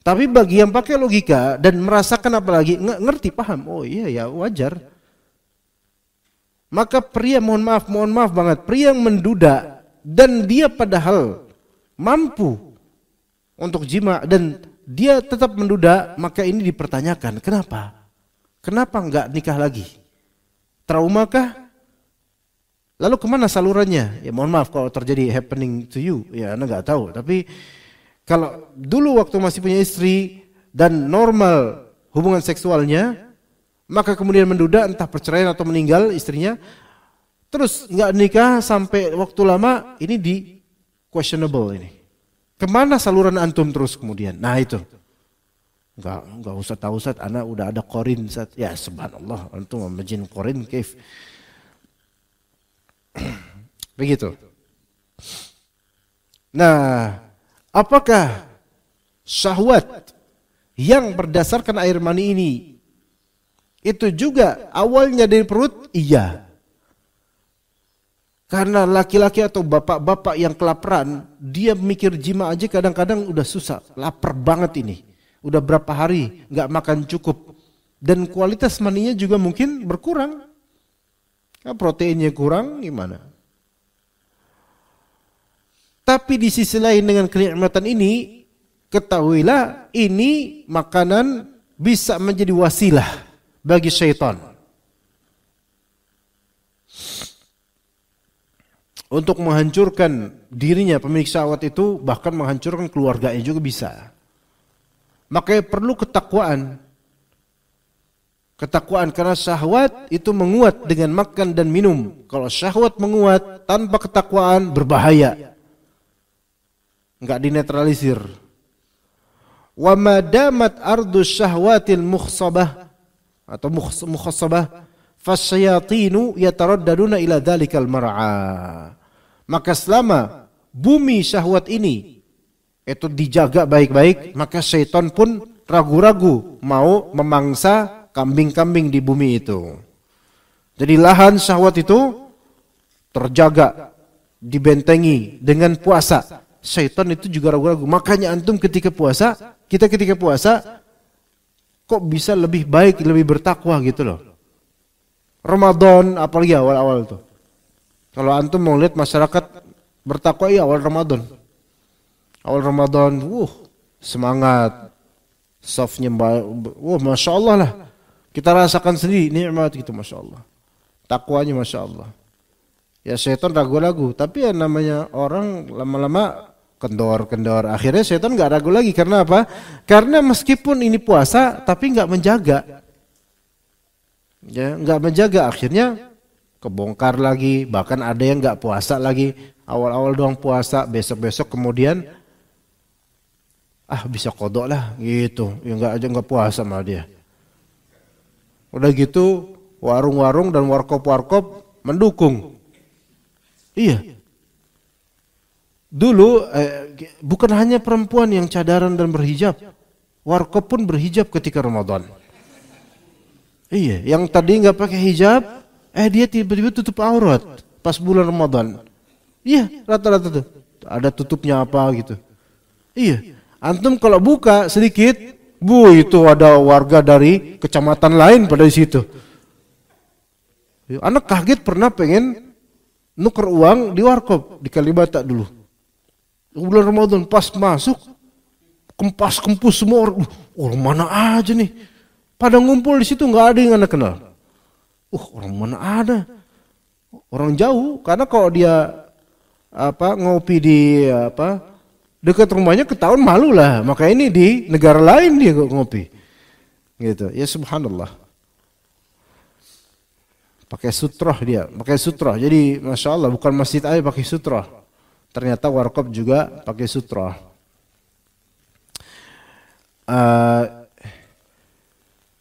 Tapi bagi yang pakai logika dan merasakan apalagi ngerti paham, oh iya ya wajar. Maka pria mohon maaf banget, pria yang menduda dan dia padahal mampu untuk jima dan dia tetap menduda, maka ini dipertanyakan, kenapa? Kenapa enggak nikah lagi? Trauma kah? Lalu kemana salurannya? Ya mohon maaf kalau terjadi happening to you, ya Anda enggak tahu. Tapi kalau dulu waktu masih punya istri dan normal hubungan seksualnya, maka kemudian menduda entah perceraian atau meninggal istrinya, terus enggak nikah sampai waktu lama, ini di questionable ini. Kemana saluran antum terus kemudian? Nah itu. Enggak usah tahu Ustaz, anak udah ada korin Ustaz. Ya subhanallah, antum memajin korin kif. Begitu. Nah, apakah syahwat yang berdasarkan air mani ini itu juga awalnya dari perut? Iya. Karena laki-laki atau bapak-bapak yang kelaparan, dia mikir jima aja kadang-kadang udah susah, lapar banget ini. Udah berapa hari nggak makan cukup. Dan kualitas maninya juga mungkin berkurang. Nah, proteinnya kurang gimana? Tapi di sisi lain dengan kenikmatan ini, ketahuilah ini makanan bisa menjadi wasilah bagi syaitan. Untuk menghancurkan dirinya pemilik syahwat itu, bahkan menghancurkan keluarganya juga bisa. Makanya perlu ketakwaan. Ketakwaan karena syahwat itu menguat dengan makan dan minum. Kalau syahwat menguat tanpa ketakwaan berbahaya. Enggak dinetralisir. Wa madamat ardus syahwatil mukhsabah atau mukhassabah fasyayatinu yataraddaduna ila dhalikal mar'a. Maka selama bumi syahwat ini itu dijaga baik-baik, maka syaitan pun ragu-ragu mau memangsa kambing-kambing di bumi itu. Jadi lahan syahwat itu terjaga, dibentengi dengan puasa. Syaitan itu juga ragu-ragu. Makanya antum ketika puasa, kita ketika puasa kok bisa lebih baik, lebih bertakwa gitu loh. Ramadan apalagi awal-awal tuh. Kalau antum mau lihat masyarakat bertakwa ya awal Ramadan. Awal Ramadan, semangat. Softnya, Masya Allah lah. Kita rasakan sendiri nikmat gitu, Masya Allah. Takwanya Masya Allah. Ya syaitan ragu-ragu. Tapi ya namanya orang lama-lama kendor-kendor. Akhirnya syaitan gak ragu lagi. Karena apa? Karena meskipun ini puasa, tapi gak menjaga. Ya, gak menjaga. Akhirnya kebongkar lagi, bahkan ada yang nggak puasa lagi, awal-awal doang puasa, besok-besok kemudian bisa kodok lah gitu, ya nggak puasa sama dia. Udah gitu warung-warung dan warkop-warkop mendukung. Iya. Dulu bukan hanya perempuan yang cadaran dan berhijab, warkop pun berhijab ketika Ramadan. Iya, yang tadi nggak pakai hijab, dia tiba-tiba tutup aurat pas bulan Ramadan. Iya, rata-rata tuh. Ada tutupnya apa gitu. Iya. Antum kalau buka sedikit, itu ada warga dari kecamatan lain pada di situ. Anak kaget pernah pengen nuker uang di warkop di Kalibata dulu. Bulan Ramadan pas masuk, kempus semua orang mana aja nih. Pada ngumpul di situ nggak ada yang anak kenal. Orang mana ada? Orang jauh, karena kalau dia ngopi di dekat rumahnya ketahuan malu lah. Maka ini di negara lain dia ngopi. Gitu. Ya subhanallah. Pakai sutroh dia, pakai sutroh. Jadi masya Allah bukan masjid aja pakai sutroh. Ternyata warkop juga pakai sutroh.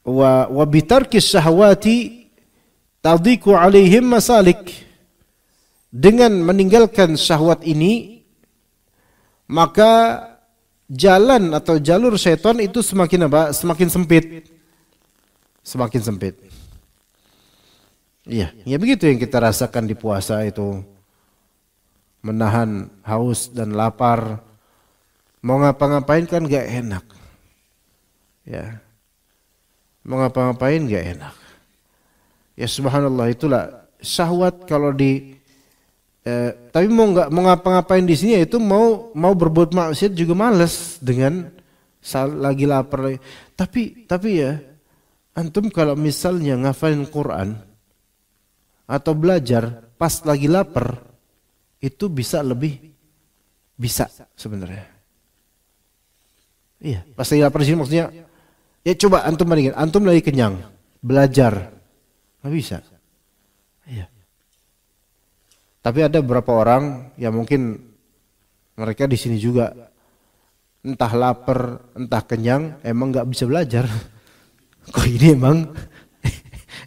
Wa bitarki syahwati tadhiku alaihim masalik. Dengan meninggalkan syahwat ini, maka jalan atau jalur syaitan itu semakin apa? Semakin sempit. Semakin sempit. Iya, ya begitu yang kita rasakan di puasa itu. Menahan haus dan lapar. Mau ngapa-ngapain kan gak enak. Ya. Mau ngapa-ngapain gak enak. Ya subhanallah, itulah syahwat kalau tapi mau ngapa-ngapain di sini itu mau berbuat maksiat juga malas dengan lagi lapar. Tapi ya, antum kalau misalnya ngafalin Quran atau belajar pas lagi lapar, itu bisa sebenarnya. Iya, pas lagi lapar di sini maksudnya, ya coba antum bandingin, antum lagi kenyang, belajar, nggak bisa. Iya. Tapi ada beberapa orang yang mungkin mereka di sini juga entah lapar, entah kenyang, emang nggak bisa belajar. Kok ini emang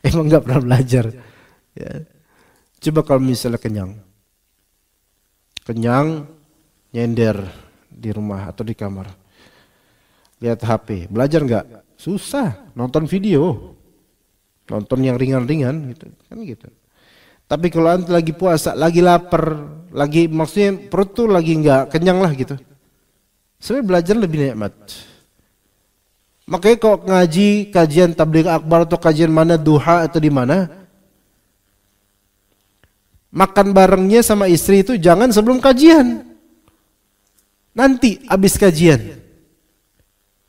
nggak pernah belajar. Ya. Coba kalau misalnya kenyang nyender di rumah atau di kamar, lihat HP, belajar nggak? Susah, nonton video, nonton yang ringan-ringan gitu, kan gitu. Tapi kalau antum lagi puasa, lagi lapar, lagi maksudnya perut tuh lagi nggak kenyang lah gitu, sebenarnya belajar lebih nikmat. Makanya kalau ngaji kajian tabligh akbar atau kajian mana duha atau di mana, makan barengnya sama istri itu jangan sebelum kajian. Nanti habis kajian.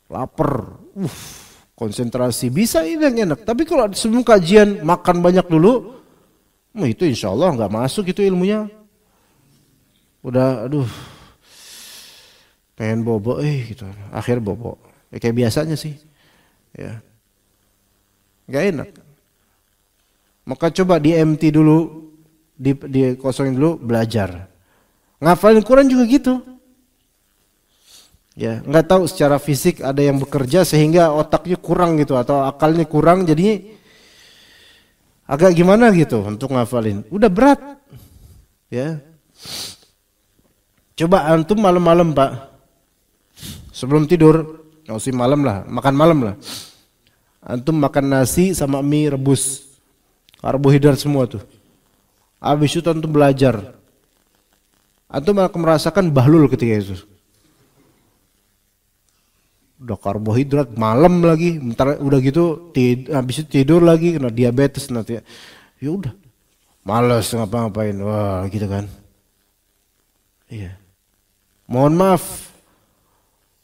Lapar. Konsentrasi bisa ini yang enak. Tapi kalau sebelum kajian makan banyak dulu, itu insya Allah nggak masuk itu ilmunya. Udah pengen bobo gitu. Akhir bobo. Kayak biasanya sih. Ya. Nggak enak. Maka coba di MT dulu. Di kosongin dulu, belajar. Ngafalin Quran juga gitu. Ya, nggak tahu secara fisik ada yang bekerja sehingga otaknya kurang gitu atau akalnya kurang, jadi agak gimana gitu untuk ngafalin. Udah berat. Ya. Coba antum malam-malam, Pak. Sebelum tidur, nggak usah malam lah, makan malam lah. Antum makan nasi sama mie rebus. Karbohidrat semua tuh. Habis itu antum belajar. Antum akan merasakan bahlul ketika itu. Udah karbohidrat malam lagi, bentar udah gitu habis itu tidur lagi, kena diabetes nanti. Ya udah. Malas ngapa-ngapain. Wah, gitu kan. Iya. Mohon maaf.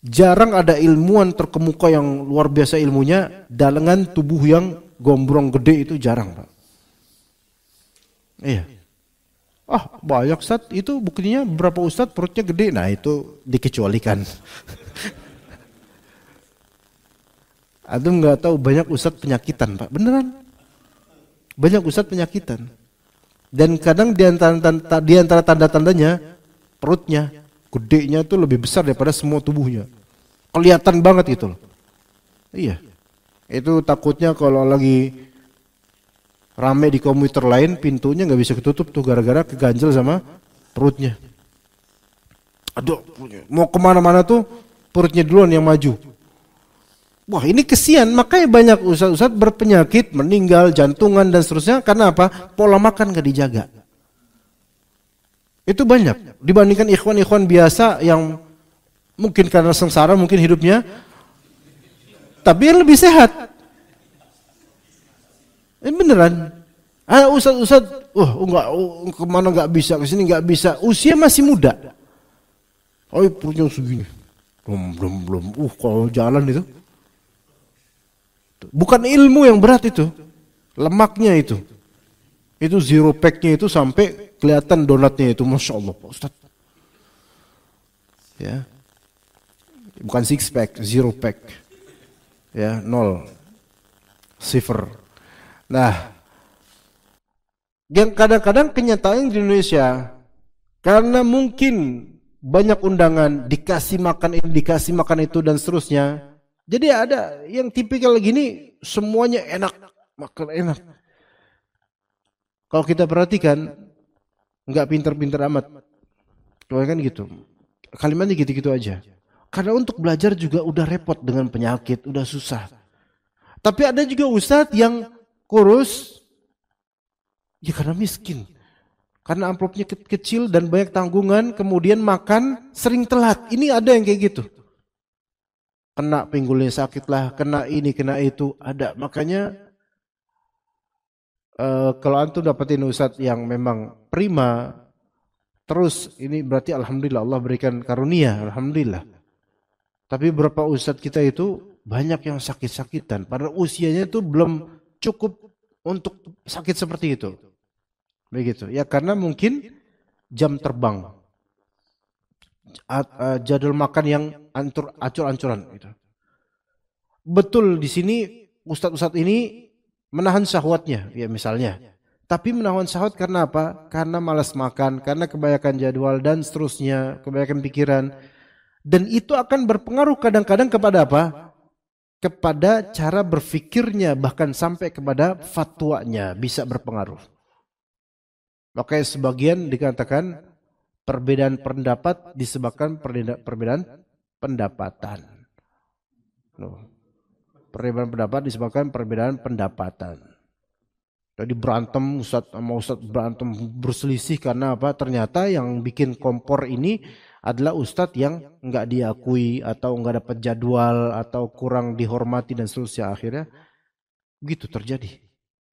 Jarang ada ilmuwan terkemuka yang luar biasa ilmunya dengan tubuh yang gombrong gede, itu jarang, Pak. Iya. Banyak Ustaz, itu buktinya berapa Ustaz perutnya gede. Nah, itu dikecualikan. Antum nggak tahu banyak Ustaz penyakitan, Pak. Beneran. Banyak Ustaz penyakitan. Dan kadang di antara tanda-tandanya perutnya gedenya itu lebih besar daripada semua tubuhnya. Kelihatan banget itu loh. Iya. Itu takutnya kalau lagi rame di komuter lain, pintunya nggak bisa ketutup tuh gara-gara keganjel sama perutnya. Aduh, mau kemana-mana tuh perutnya duluan yang maju. Wah, ini kesian, makanya banyak ustaz-ustaz berpenyakit, meninggal, jantungan dan seterusnya karena apa? Pola makan nggak dijaga. Itu banyak dibandingkan ikhwan-ikhwan biasa yang Mungkin karena sengsara, mungkin hidupnya, tapi yang lebih sehat. Ini beneran. Ustaz, enggak, kemana enggak bisa, ke sini enggak bisa. Usia masih muda. Oh, perutnya segini. Belum. Kalau jalan itu. Bukan ilmu yang berat itu. Lemaknya itu. Itu zero pack-nya itu sampai kelihatan donatnya itu. Masya Allah Pak Ustaz. Ya. Bukan six pack, zero pack. Ya, 0. 0. Nah, yang kadang-kadang kenyataan di Indonesia, karena mungkin banyak undangan, dikasih makan ini, dikasih makan itu, dan seterusnya. Jadi ada yang tipikal gini, semuanya enak, makan enak. Kalau kita perhatikan, nggak pinter-pinter amat. Kan gitu. Kalimatnya gitu-gitu aja. Karena untuk belajar juga udah repot dengan penyakit, udah susah. Tapi ada juga ustadz yang kurus, ya karena miskin. Karena amplopnya kecil dan banyak tanggungan, kemudian makan sering telat. Ini ada yang kayak gitu. Kena pinggulnya sakit lah, kena ini, kena itu, ada. Makanya kalau antum dapetin ustadz yang memang prima, terus ini berarti alhamdulillah Allah berikan karunia, alhamdulillah. Tapi beberapa ustadz kita itu banyak yang sakit-sakitan, padahal usianya itu belum cukup untuk sakit seperti itu. Begitu. Ya karena mungkin jam terbang, jadwal makan yang ancur-ancuran gitu. Betul di sini ustadz-ustadz ini menahan syahwatnya, ya misalnya. Tapi menahan syahwat karena apa? Karena malas makan, karena kebanyakan jadwal dan seterusnya, kebanyakan pikiran. Dan itu akan berpengaruh kadang-kadang kepada apa? Kepada cara berfikirnya, bahkan sampai kepada fatwanya bisa berpengaruh. Makanya sebagian dikatakan perbedaan pendapat disebabkan perbedaan pendapatan. Perbedaan pendapat disebabkan perbedaan pendapatan. Jadi berantem ustadz sama ustadz berantem berselisih karena apa? Ternyata yang bikin kompor ini adalah ustadz yang nggak diakui atau nggak dapat jadwal atau kurang dihormati dan seterusnya, akhirnya begitu terjadi.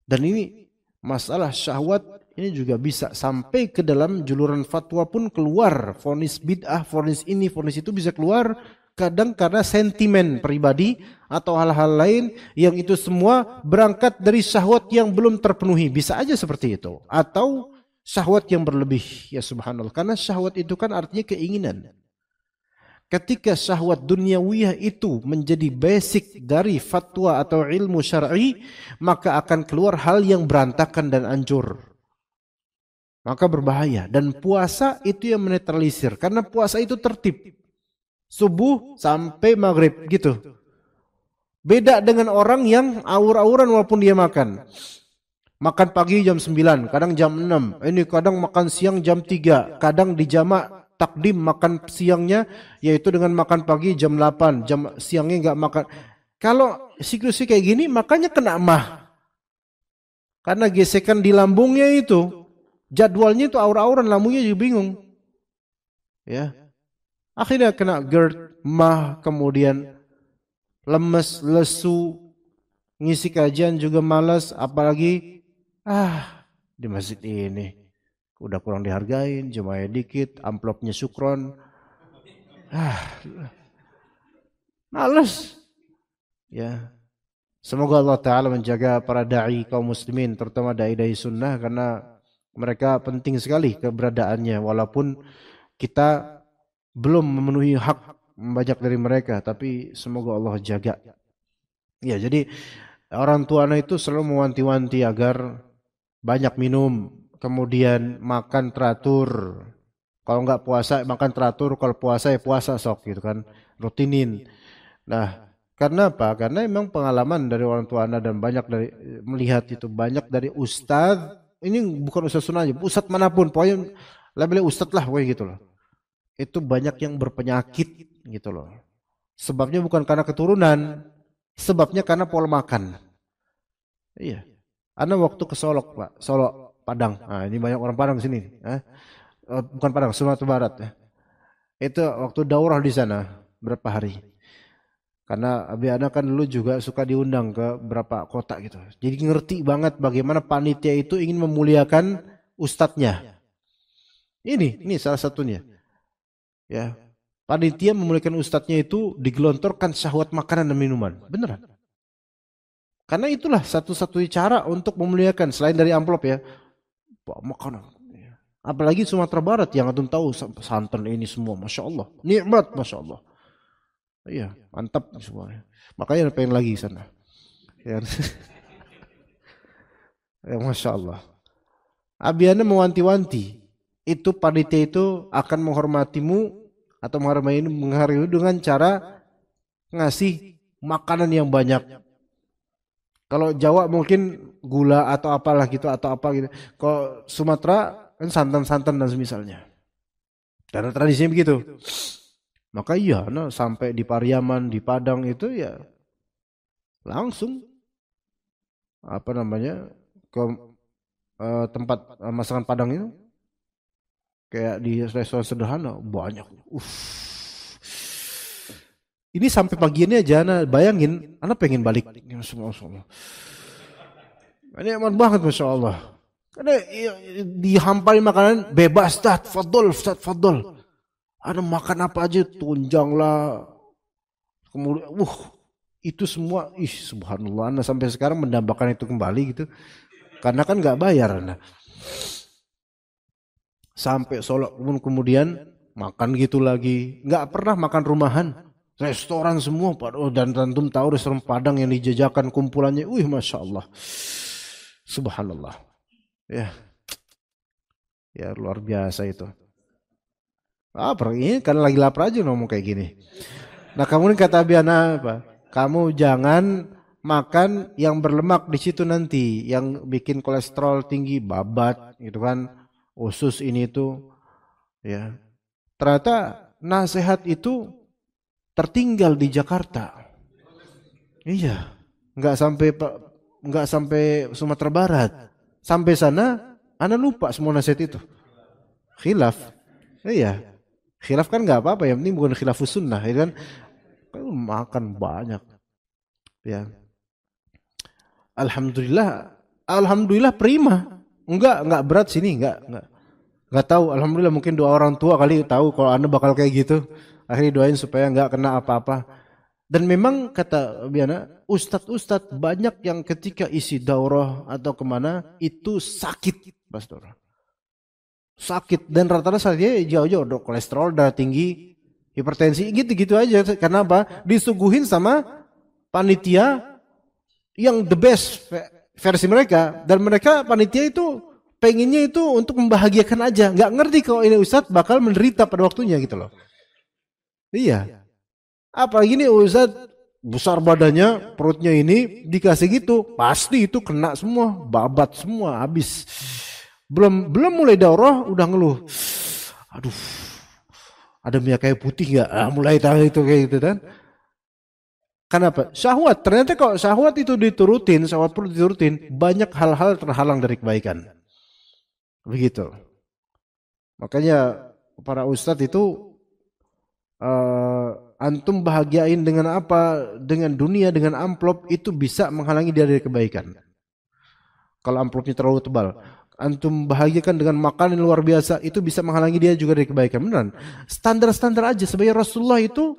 Dan ini masalah syahwat ini juga bisa sampai ke dalam juluran fatwa pun keluar, vonis bid'ah, vonis ini, vonis itu bisa keluar kadang karena sentimen pribadi atau hal-hal lain yang itu semua berangkat dari syahwat yang belum terpenuhi, bisa aja seperti itu, atau syahwat yang berlebih, ya subhanallah. Karena syahwat itu kan artinya keinginan. Ketika syahwat duniawiyah itu menjadi basic dari fatwa atau ilmu syar'i, maka akan keluar hal yang berantakan dan hancur. Maka berbahaya. Dan puasa itu yang menetralisir. Karena puasa itu tertib. Subuh sampai maghrib gitu. Beda dengan orang yang awur-awuran walaupun dia makan. Makan pagi jam 9, kadang jam 6. Ini kadang makan siang jam 3. Kadang dijamak takdim makan siangnya yaitu dengan makan pagi jam 8. Jam siangnya enggak makan. Kalau siklusnya kayak gini makanya kena mah. Karena gesekan di lambungnya itu. Jadwalnya itu awur-awuran, lambungnya juga bingung. Ya. Akhirnya kena GERD, mah, kemudian lemes, lesu, ngisi kajian juga malas, apalagi di masjid ini udah kurang dihargain, jemaahnya dikit, amplopnya syukron. Males. Ya. Semoga Allah Ta'ala menjaga para da'i kaum muslimin, terutama da'i-da'i sunnah, karena mereka penting sekali keberadaannya, walaupun kita belum memenuhi hak banyak dari mereka, tapi semoga Allah jaga. Ya, jadi orang tua anak itu selalu mewanti-wanti agar banyak minum, kemudian makan teratur. Kalau enggak puasa makan teratur, kalau puasa ya puasa sok gitu kan, rutinin. Nah, karena apa? Karena memang pengalaman dari orang tua anak dan banyak dari melihat itu, banyak dari ustadz, ini bukan ustadz sunnah aja, ustadz manapun, pokoknya labelnya ustadz lah kayak gitu loh. Itu banyak yang berpenyakit gitu loh. Sebabnya bukan karena keturunan, sebabnya karena pola makan. Iya. Ana waktu ke Solok, Pak. Solok, Padang. Nah, ini banyak orang Padang di sini. Bukan Padang, Sumatera Barat ya. Itu waktu daurah di sana berapa hari. Karena Abi Ana kan dulu juga suka diundang ke beberapa kota gitu. Jadi ngerti banget bagaimana panitia itu ingin memuliakan ustadznya. Ini salah satunya. Ya, panitia memuliakan ustadznya itu digelontorkan syahwat makanan dan minuman. Beneran. Karena itulah satu-satunya cara untuk memuliakan selain dari amplop ya. Makanan. Apalagi Sumatera Barat yang antum tahu santan ini semua, masya Allah, nikmat, masya Allah. Iya, mantap semuanya. Makanya pengen lagi di sana. Ya, ya masya Allah. Abiana mewanti-wanti, itu panitia itu akan menghormatimu atau menghargaimu dengan cara ngasih makanan yang banyak. Kalau Jawa mungkin gula atau apalah gitu atau apa gitu. Kalau Sumatera kan santan-santan dan semisalnya. Karena tradisinya begitu. Maka iya, nah, sampai di Pariaman, di Padang itu ya langsung apa namanya ke tempat masakan Padang itu kayak di restoran sederhana banyak. Ini sampai pagiannya aja, nah, bayangin, anak pengen balik. Masya Allah. Ini aman banget, masya Allah. Karena dihampari makanan bebas, Ustaz, fadol. Ada makan apa aja, tunjang lah. Kemudian, itu semua, subhanallah, Anda sampai sekarang mendambakan itu kembali gitu. Karena kan nggak bayar, Anda. Sampai sholat pun kemudian makan gitu lagi. Nggak pernah makan rumahan, restoran semua. Dan antum tahu restoran Padang yang dijajakan kumpulannya, masya Allah, subhanallah, ya luar biasa itu. Ini karena lagi lapar aja ngomong kayak gini. Nah, kemudian kata Abiana apa? Kamu jangan makan yang berlemak di situ nanti, yang bikin kolesterol tinggi, babat, gitu kan, usus ini itu, ya. Ternyata nasihat itu tertinggal di Jakarta. Iya, nggak sampai Sumatera Barat. Sampai sana, Ana lupa semua nasihat itu. Khilaf, iya. Khilaf kan nggak apa-apa, yang penting bukan khilafus sunnah, ya kan? Makan banyak, ya. Alhamdulillah prima, nggak berat sini, nggak tahu. Alhamdulillah mungkin doa orang tua kali tahu kalau Anda bakal kayak gitu. Akhirnya doain supaya nggak kena apa-apa. Dan memang kata Biana, ustadz banyak yang ketika isi daurah atau kemana itu sakit, pas daurah. Sakit dan rata-rata sakitnya jauh-jauh, kolesterol darah tinggi, hipertensi, gitu-gitu aja. Karena apa? Disuguhin sama panitia yang the best versi mereka, dan mereka panitia itu pengennya itu untuk membahagiakan aja, nggak ngerti kalau ini ustadz bakal menderita pada waktunya gitu loh. Iya. Apalagi ini ustadz besar badannya, perutnya ini dikasih gitu, pasti itu kena semua, babat semua, habis. Belum mulai daurah udah ngeluh. Aduh, ada minyak kayu putih nggak? Mulai tahu itu kayak gitu kan? Kenapa? Syahwat. Ternyata kalau syahwat itu diturutin, syahwat perlu diturutin, banyak hal-hal terhalang dari kebaikan. Begitu. Makanya para ustadz itu antum bahagiain dengan apa? Dengan dunia, dengan amplop itu bisa menghalangi dia dari kebaikan. Kalau amplopnya terlalu tebal. Antum bahagiakan dengan makanan luar biasa, itu bisa menghalangi dia juga dari kebaikan. Beneran. Standar-standar aja. Sebagai Rasulullah itu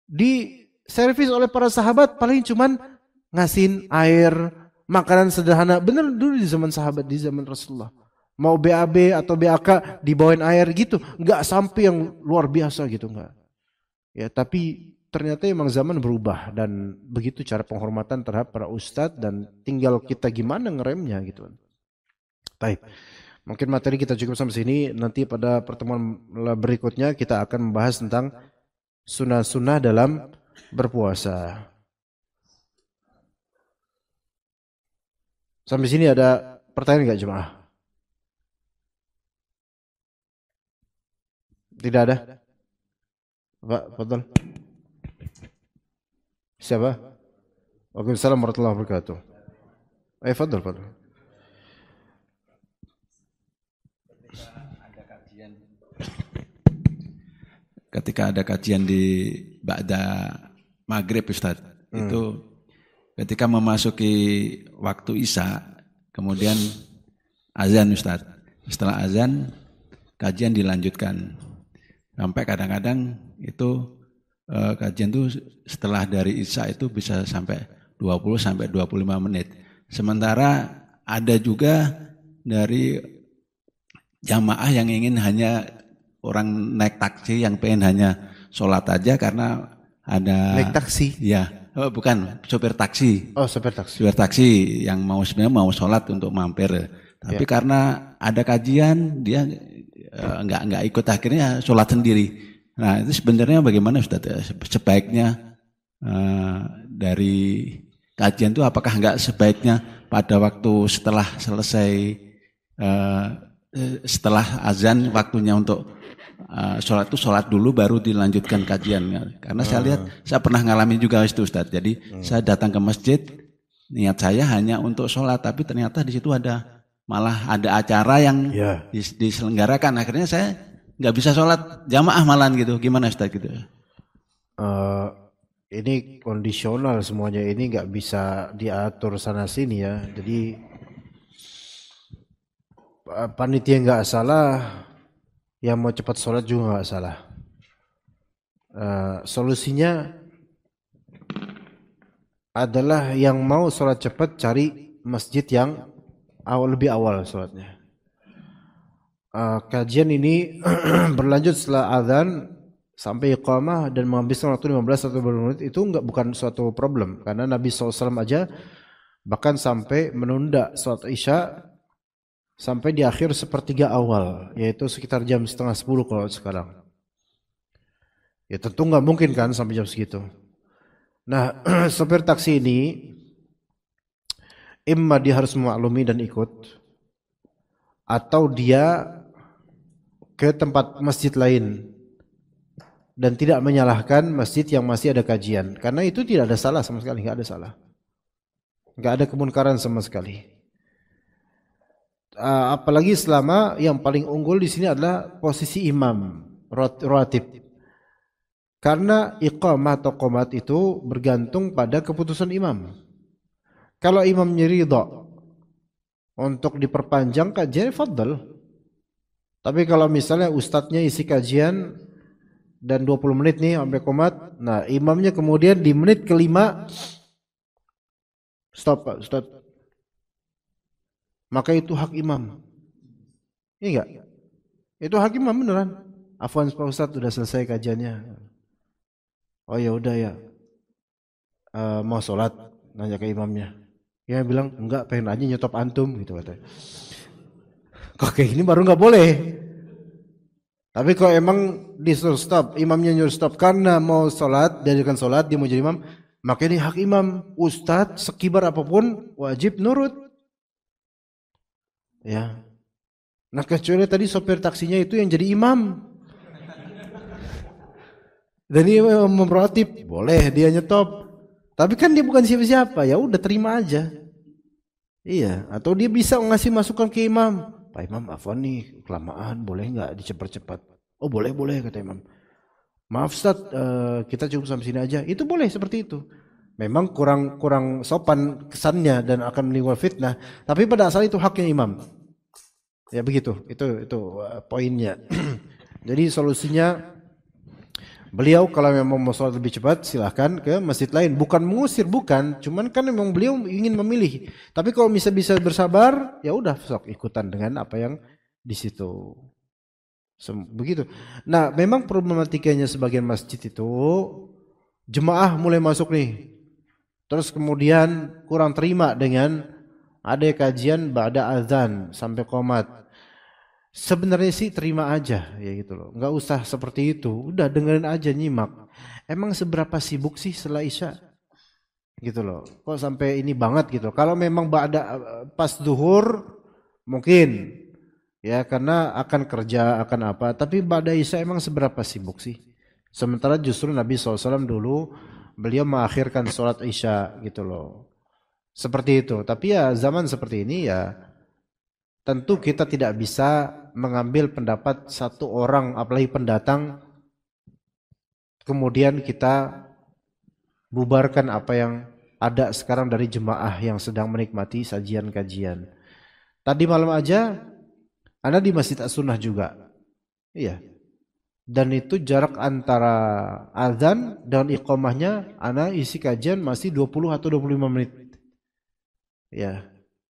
diservis oleh para sahabat paling cuman ngasihin air, makanan sederhana. Bener dulu di zaman sahabat, di zaman Rasulullah. Mau BAB atau BAK dibawain air gitu. Nggak sampai yang luar biasa gitu, nggak. Ya, tapi ternyata emang zaman berubah dan begitu cara penghormatan terhadap para ustadz, dan tinggal kita gimana ngeremnya gitu. Baik, mungkin materi kita cukup sampai sini. Nanti pada pertemuan berikutnya kita akan membahas tentang sunnah-sunnah dalam berpuasa. Sampai sini ada pertanyaan nggak jemaah? Tidak ada? Pak, betul. Siapa? Waalaikumsalam warahmatullahi wabarakatuh. Fadl. ketika ada kajian di Ba'da Maghrib Ustaz, itu ketika memasuki waktu Isya, kemudian azan Ustaz. Setelah azan, kajian dilanjutkan. Sampai kadang-kadang itu kajian itu setelah dari Isya itu bisa sampai 20 sampai 25 menit. Sementara ada juga dari jamaah yang ingin hanya orang naik taksi yang pengen hanya sholat aja karena ada Naik taksi? Ya, bukan sopir taksi. Oh, sopir taksi. Sopir taksi yang sebenarnya mau sholat untuk mampir. Tapi karena ada kajian dia nggak ikut, akhirnya sholat sendiri. Nah itu sebenarnya bagaimana Ustaz? Sebaiknya dari kajian itu apakah nggak sebaiknya pada waktu setelah selesai setelah azan waktunya untuk sholat itu sholat dulu baru dilanjutkan kajian. Karena saya lihat, saya pernah ngalamin juga itu Ustaz. Jadi saya datang ke masjid, niat saya hanya untuk sholat, tapi ternyata di situ malah ada acara yang diselenggarakan. Akhirnya saya nggak bisa sholat jamaah malahan gitu. Gimana Ustaz gitu? Ini kondisional semuanya, ini nggak bisa diatur sana sini ya. Jadi panitia nggak salah, yang mau cepat sholat juga nggak salah. Solusinya adalah yang mau sholat cepat cari masjid yang lebih awal sholatnya. Kajian ini berlanjut setelah azan sampai iqamah dan menghabiskan waktu 15 atau 20 menit, itu bukan suatu problem. Karena Nabi SAW aja bahkan sampai menunda sholat isya sampai di akhir sepertiga awal, yaitu sekitar jam setengah 10 kalau sekarang. Ya tentu nggak mungkin kan sampai jam segitu. Nah sopir taksi ini imma dia harus memaklumi dan ikut, atau dia ke tempat masjid lain dan tidak menyalahkan masjid yang masih ada kajian, karena itu tidak ada salah sama sekali, nggak ada salah, nggak ada kemunkaran sama sekali. Apalagi selama yang paling unggul di sini adalah posisi imam rawatib, karena iqamah atau qomat itu bergantung pada keputusan imam. Kalau imamnya ridha untuk diperpanjang kajian, fadl. Tapi kalau misalnya ustadznya isi kajian dan 20 menit nih sampai qomat, nah imamnya kemudian di menit kelima stop Pak Ustadz, maka itu hak imam. Iya enggak? Itu hak imam beneran. Afwan Pak Ustadz, udah selesai kajiannya. Oh ya udah ya, mau sholat, nanya ke imamnya. Dia bilang enggak, pengen aja nyetop antum gitu katanya. Kok kayak gini baru nggak boleh. Tapi kalau emang disuruh stop, imamnya nyuruh stop karena mau sholat, diajarkan sholat, dia mau jadi imam, maka ini hak imam. Ustadz sekibar apapun wajib nurut. Ya. Nah kecuali tadi sopir taksinya itu yang jadi imam. Dan dia memperhati, boleh dia nyetop. Tapi kan dia bukan siapa-siapa, ya udah terima aja. Iya, atau dia bisa ngasih masukan ke imam. Pak Imam, afwan nih, kelamaan, boleh nggak dicepat-cepat? Oh boleh kata imam. Maaf Ustaz, kita cukup sampai sini aja. Itu boleh seperti itu. Memang kurang sopan kesannya dan akan menimbulkan fitnah. Tapi pada asal itu haknya imam. Ya begitu, itu poinnya. Jadi solusinya, beliau kalau memang mau sholat lebih cepat silahkan ke masjid lain. Bukan mengusir, bukan. Cuman kan memang beliau ingin memilih. Tapi kalau bisa bersabar, ya udah sok ikutan dengan apa yang di situ. Begitu. Nah, memang problematikanya sebagian masjid itu jemaah mulai masuk nih. Terus kemudian kurang terima dengan ada kajian ba'da azan sampai qomat. Sebenarnya sih terima aja ya gitu loh. Enggak usah seperti itu. Udah dengerin aja, nyimak. Emang seberapa sibuk sih setelah Isya? Gitu loh. Kok sampai ini banget gitu. Kalau memang pas zuhur mungkin ya karena akan kerja, akan apa. Tapi ba'da Isya emang seberapa sibuk sih? Sementara justru Nabi SAW dulu beliau mengakhirkan sholat Isya gitu loh. Seperti itu. Tapi ya zaman seperti ini ya tentu kita tidak bisa mengambil pendapat satu orang apalagi pendatang kemudian kita bubarkan apa yang ada sekarang dari jemaah yang sedang menikmati sajian kajian. Tadi malam aja ana di Masjid As-Sunnah juga. Iya. Dan itu jarak antara azan dan iqamahnya ana isi kajian masih 20 atau 25 menit. Ya.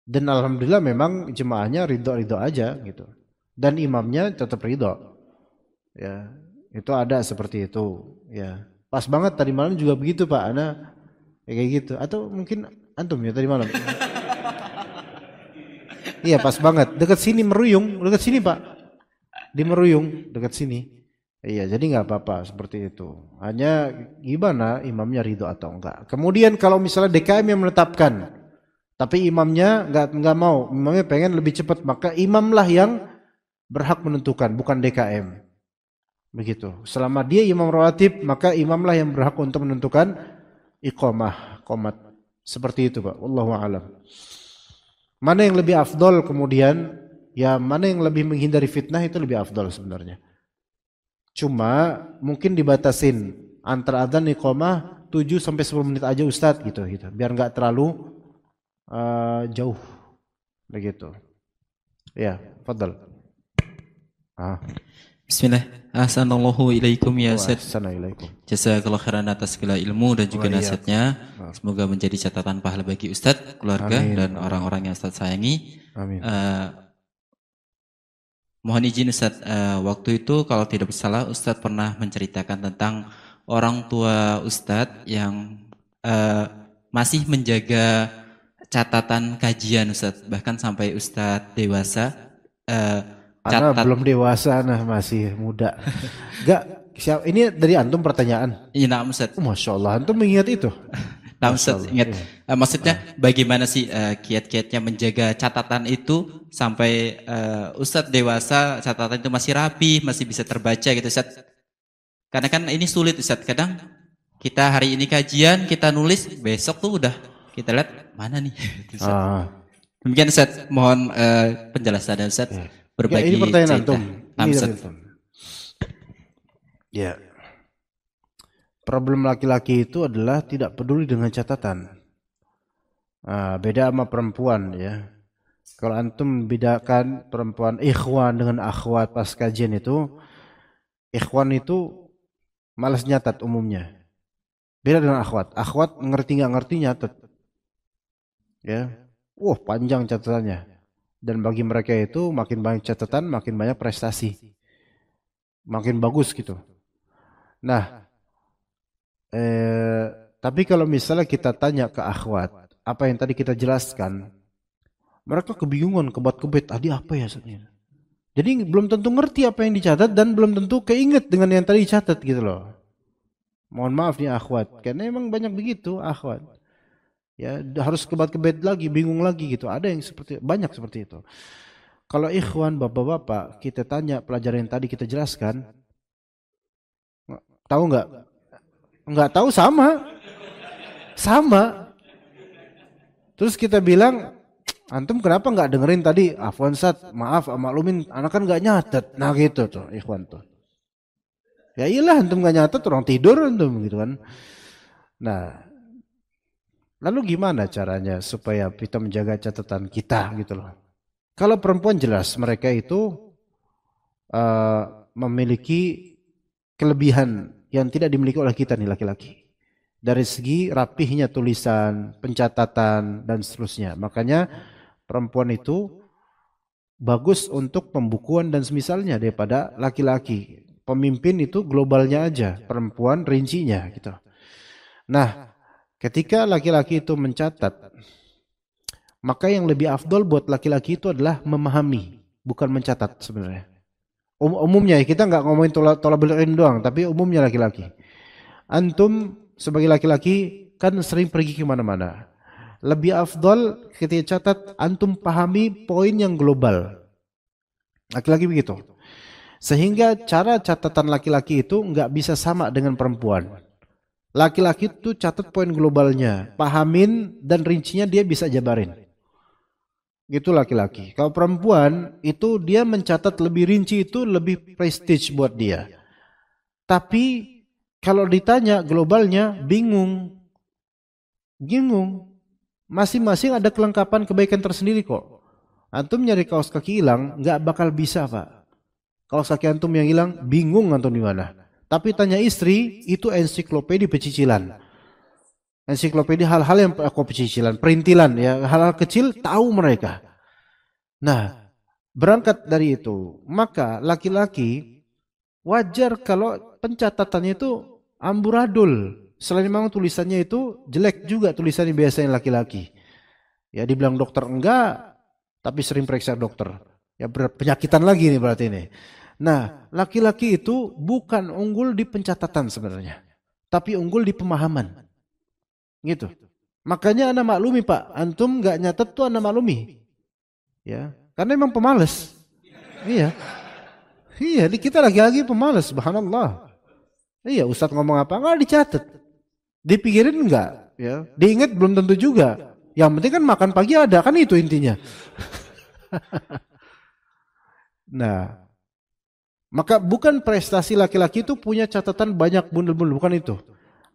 Dan alhamdulillah memang jemaahnya ridho-ridho aja gitu. Dan imamnya tetap ridho. Ya. Itu ada seperti itu, ya. Pas banget tadi malam juga begitu Pak, ana kayak gitu. Atau mungkin antum ya tadi malam. Iya pas banget, dekat sini Meruyung, dekat sini Pak. Di Meruyung, dekat sini. Iya, jadi nggak apa-apa seperti itu. Hanya gimana imamnya ridho atau enggak. Kemudian kalau misalnya DKM yang menetapkan, tapi imamnya nggak mau, imamnya pengen lebih cepat, maka imamlah yang berhak menentukan, bukan DKM. Begitu. Selama dia imam rawatib, maka imamlah yang berhak untuk menentukan iqamah, qomat. Seperti itu, Pak. Wallahu a'lam. Mana yang lebih afdol kemudian, ya mana yang lebih menghindari fitnah itu lebih afdol sebenarnya. Cuma mungkin dibatasin antara adzan iqamah 7 sampai 10 menit aja Ustadz gitu. Biar enggak terlalu jauh. Begitu. Ya, fadhal. Bismillah. Assalamualaikum ya Ustaz. Assalamualaikum. Jazakallahu khairan atas segala ilmu dan juga nasihatnya. Semoga menjadi catatan pahala bagi Ustaz, keluarga, dan orang-orang yang Ustaz sayangi. Amin. Mohon izin Ustaz, waktu itu kalau tidak salah Ustaz pernah menceritakan tentang orang tua Ustaz yang masih menjaga catatan kajian Ustaz, bahkan sampai Ustaz dewasa. Ana belum dewasa, nah masih muda. Enggak, ini dari antum pertanyaan. Iya, nah, Ustaz. Masya Allah, antum mengingat itu. Nah, Ustaz ingat. Maksudnya bagaimana sih kiat-kiatnya menjaga catatan itu sampai Ustaz dewasa catatan itu masih rapi, masih bisa terbaca gitu Ustaz. Karena kan ini sulit Ustaz. Kadang kita hari ini kajian, kita nulis, besok tuh udah kita lihat mana nih. Demikian Ustaz, mohon penjelasan Ustaz. Berbagi ini pertanyaan antum. Ya. Problem laki-laki itu adalah tidak peduli dengan catatan. Beda sama perempuan ya. Kalau antum bedakan perempuan ikhwan dengan akhwat pas kajian itu, ikhwan itu malas nyatat umumnya. Beda dengan akhwat. Akhwat ngerti nggak ngerti nyatat. Ya. Panjang catatannya. Dan bagi mereka itu makin banyak catatan, makin banyak prestasi. Makin bagus gitu. Nah, tapi kalau misalnya kita tanya ke akhwat, apa yang tadi kita jelaskan, mereka kebingungan, kebat-kebet, tadi apa ya sebenarnya. Jadi belum tentu ngerti apa yang dicatat dan belum tentu keinget dengan yang tadi dicatat gitu loh. Mohon maaf nih akhwat, karena emang banyak begitu akhwat. Ya harus kebat-kebet lagi, bingung lagi gitu. Ada yang banyak seperti itu. Kalau ikhwan, bapak-bapak, kita tanya pelajaran yang tadi kita jelaskan, tahu nggak? Nggak tahu sama. Terus kita bilang, antum kenapa nggak dengerin tadi? Afwan Ustaz, maaf, maklumin, anak kan nggak nyatet. Nah gitu tuh, ikhwan tuh. Ya iyalah, antum nggak nyatet, orang tidur antum gitu kan. Nah. Lalu gimana caranya supaya kita menjaga catatan kita gitu loh. Kalau perempuan jelas mereka itu memiliki kelebihan yang tidak dimiliki oleh kita nih laki-laki. Dari segi rapihnya tulisan, pencatatan dan seterusnya. Makanya perempuan itu bagus untuk pembukuan dan semisalnya daripada laki-laki. Pemimpin itu globalnya aja, perempuan rincinya gitu. Nah, ketika laki-laki itu mencatat, maka yang lebih afdol buat laki-laki itu adalah memahami, bukan mencatat sebenarnya. Umumnya kita nggak ngomongin thalabul ilm doang, tapi umumnya laki-laki. Antum sebagai laki-laki kan sering pergi kemana-mana. Lebih afdol ketika catat, antum pahami poin yang global. Laki-laki begitu. Sehingga cara catatan laki-laki itu nggak bisa sama dengan perempuan. Laki-laki itu catat poin globalnya, pahamin dan rincinya dia bisa jabarin. Gitu laki-laki. Kalau perempuan itu dia mencatat lebih rinci, itu lebih prestige buat dia. Tapi Kalau ditanya globalnya bingung. Masing-masing ada kelengkapan kebaikan tersendiri kok. Antum nyari kaos kaki hilang nggak bakal bisa, Pak. Kaos kaki antum yang hilang bingung antum di mana. Tapi tanya istri, itu ensiklopedia pecicilan. Ensiklopedia hal-hal yang pecicilan, perintilan ya, hal-hal kecil tahu mereka. Nah, berangkat dari itu, maka laki-laki wajar kalau pencatatannya itu amburadul. Selain memang tulisannya itu jelek juga tulisannya biasanya laki-laki. Ya dibilang dokter enggak, tapi sering periksa dokter. Ya penyakitan lagi nih berarti ini. Nah, laki-laki itu bukan unggul di pencatatan sebenarnya, tapi unggul di pemahaman. Gitu. Makanya ana maklumi Pak, antum enggak nyatet tuh ana maklumi. Ya, karena memang pemalas. Iya. Iya, kita lagi-lagi pemalas, subhanallah. Iya, Ustadz ngomong apa enggak dicatat. Dipikirin enggak, ya. Diingat belum tentu juga. Yang penting kan makan pagi ada, kan itu intinya. Nah, maka bukan prestasi laki-laki itu punya catatan banyak bundel-bundel, bukan itu.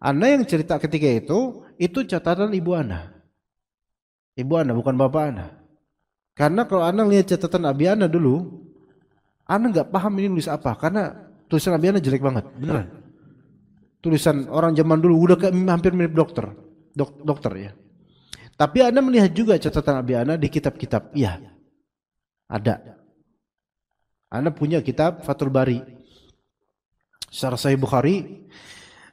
Ana yang cerita ketika itu catatan ibu Ana. Ibu Ana, bukan bapak Ana. Karena kalau Ana lihat catatan abi Ana dulu, Ana nggak paham ini nulis apa, karena tulisan abi Ana jelek banget, beneran. Tulisan orang zaman dulu udah kayak hampir mirip dokter ya. Tapi Ana melihat juga catatan abi Ana di kitab-kitab, iya, ada. Ana punya kitab Fathul Bari, Syarah Sahih Bukhari.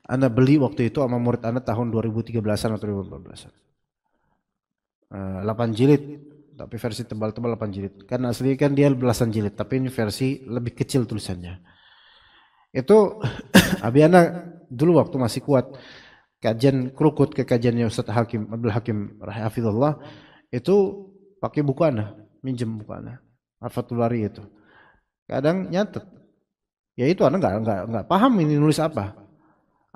Ana beli waktu itu sama murid Ana tahun 2013-an atau 2014-an. 8 jilid, tapi versi tebal-tebal 8 jilid. Karena asli kan dia belasan jilid, tapi ini versi lebih kecil tulisannya. Itu abi Ana dulu waktu masih kuat kajian kerukut ke kajiannya Ustaz Hakim Abdul Hakim rahimahullah, itu pakai buku Ana, minjem buku Ana, Fathul Bari itu. Kadang nyatet. Ya itu Ana enggak paham ini nulis apa.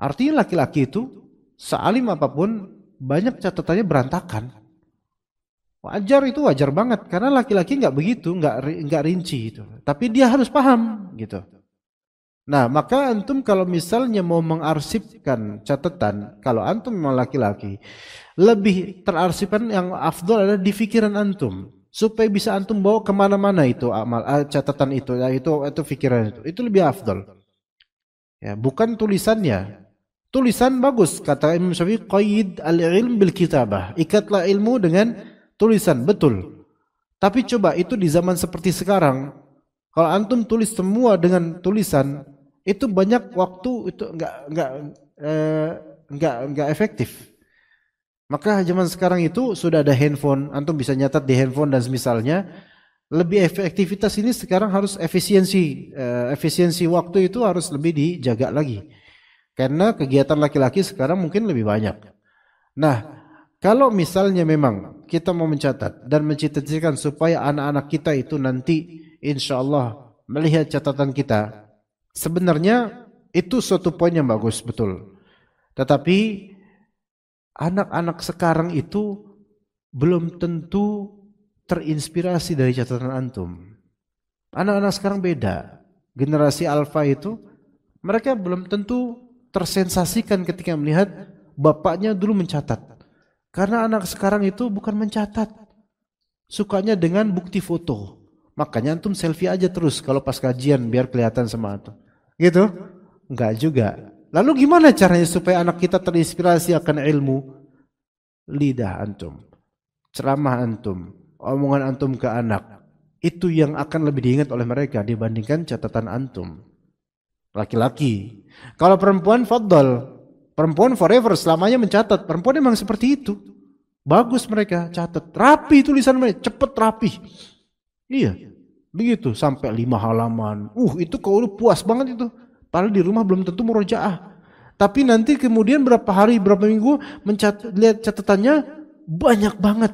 Artinya laki-laki itu sealim apapun banyak catatannya berantakan. Wajar, itu wajar banget karena laki-laki enggak begitu, enggak rinci itu. Tapi dia harus paham gitu. Nah, maka antum kalau misalnya mau mengarsipkan catatan, kalau antum memang laki-laki, lebih terarsipkan yang afdol adalah di pikiran antum, supaya bisa antum bawa kemana-mana itu amal catatan itu, itu pikiran itu lebih afdol. Ya, bukan tulisannya. Tulisan bagus, kata Imam Syafi'i, qayyid al-ilm bil kitabah, ikatlah ilmu dengan tulisan, betul. Tapi coba itu di zaman seperti sekarang, kalau antum tulis semua dengan tulisan, itu banyak waktu itu enggak efektif. Maka zaman sekarang itu sudah ada handphone, antum bisa nyatat di handphone dan semisalnya. Lebih efektivitas ini sekarang harus efisiensi waktu itu harus lebih dijaga lagi. Karena kegiatan laki-laki sekarang mungkin lebih banyak. Nah, kalau misalnya memang kita mau mencatat dan mencita-citakan supaya anak-anak kita itu nanti insya Allah melihat catatan kita, sebenarnya itu suatu poin yang bagus, betul. Tetapi anak-anak sekarang itu belum tentu terinspirasi dari catatan antum. Anak-anak sekarang beda. Generasi alfa itu mereka belum tentu tersensasikan ketika melihat bapaknya dulu mencatat. Karena anak sekarang itu bukan mencatat, sukanya dengan bukti foto. Makanya antum selfie aja terus kalau pas kajian biar kelihatan sama antum. Gitu? Enggak juga. Lalu gimana caranya supaya anak kita terinspirasi akan ilmu? Lidah antum, ceramah antum, omongan antum ke anak, itu yang akan lebih diingat oleh mereka dibandingkan catatan antum. Laki-laki. Kalau perempuan faddal, perempuan forever selamanya mencatat. Perempuan memang seperti itu. Bagus mereka catat, rapi tulisan mereka, cepet rapi. Iya, begitu sampai 5 halaman. Itu kalau puas banget itu. Padahal di rumah belum tentu murojaah. Tapi nanti kemudian berapa hari, berapa minggu lihat catatannya banyak banget.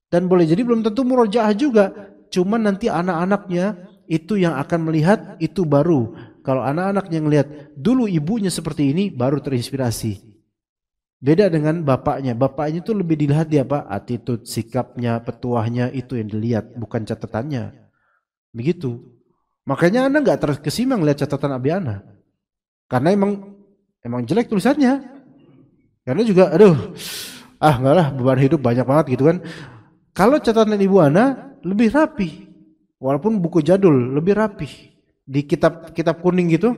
Dan boleh jadi belum tentu murojaah juga. Cuman nanti anak-anaknya itu yang akan melihat, itu baru. Kalau anak-anaknya ngelihat dulu ibunya seperti ini, baru terinspirasi. Beda dengan bapaknya. Bapaknya itu lebih dilihat dia apa? Attitude, sikapnya, petuahnya, itu yang dilihat, bukan catatannya. Begitu. Makanya Anda nggak terkesima ngelihat catatan abi Ana. Karena emang emang jelek tulisannya. Karena juga enggak lah, beban hidup banyak banget gitu kan. Kalau catatan Ibu Ana lebih rapi. Walaupun buku jadul lebih rapi. Di kitab kuning gitu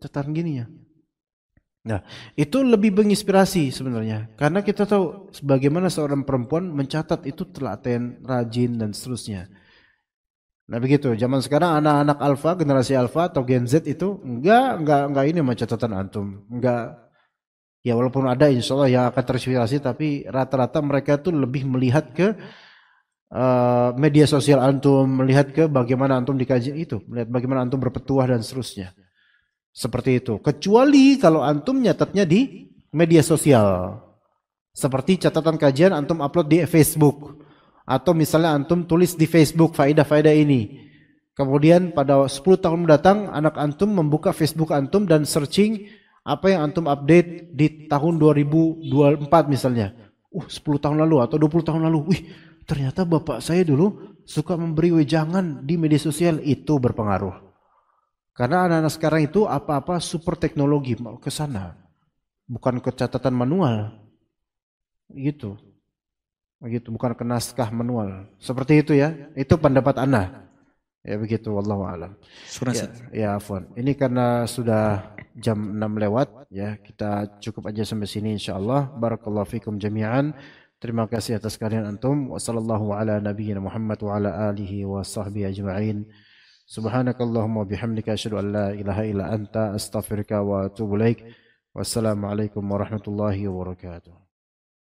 catatan gini ya. Nah, itu lebih menginspirasi sebenarnya. Karena kita tahu bagaimana seorang perempuan mencatat itu telaten, rajin dan seterusnya. Nah begitu, zaman sekarang anak-anak alfa, generasi alfa atau Gen Z itu enggak ini sama catatan antum. Enggak. Ya walaupun ada insya Allah yang akan terinspirasi, tapi rata-rata mereka tuh lebih melihat ke media sosial antum, melihat ke bagaimana antum dikaji itu, melihat bagaimana antum berpetuah dan seterusnya. Seperti itu. Kecuali kalau antum nyatatnya di media sosial. Seperti catatan kajian antum upload di Facebook. Atau misalnya antum tulis di Facebook faedah-faedah ini. Kemudian pada 10 tahun mendatang anak antum membuka Facebook antum dan searching apa yang antum update di tahun 2024 misalnya. 10 tahun lalu atau 20 tahun lalu. Wih, ternyata bapak saya dulu suka memberi wejangan di media sosial. Itu berpengaruh. Karena anak-anak sekarang itu apa-apa super teknologi mau ke sana. Bukan ke catatan manual. Gitu. Begitu, bukan ke naskah manual. Seperti itu ya. Itu pendapat ana. Ya begitu, wallahu a'lam. Ya, afwan. Ini karena sudah jam 6 lewat ya, kita cukup aja sampai sini insyaallah. Barakallahu fikum jami'an. Terima kasih atas kehadiran antum. Wassallallahu ala nabiyyina Muhammad wa ala alihi wa sahbihi ajma'in. Subhanakallahumma bihamdika asyhadu an la ilaha illa anta astaghfiruka wa atubu ilaik. Wassalamualaikum warahmatullahi wabarakatuh.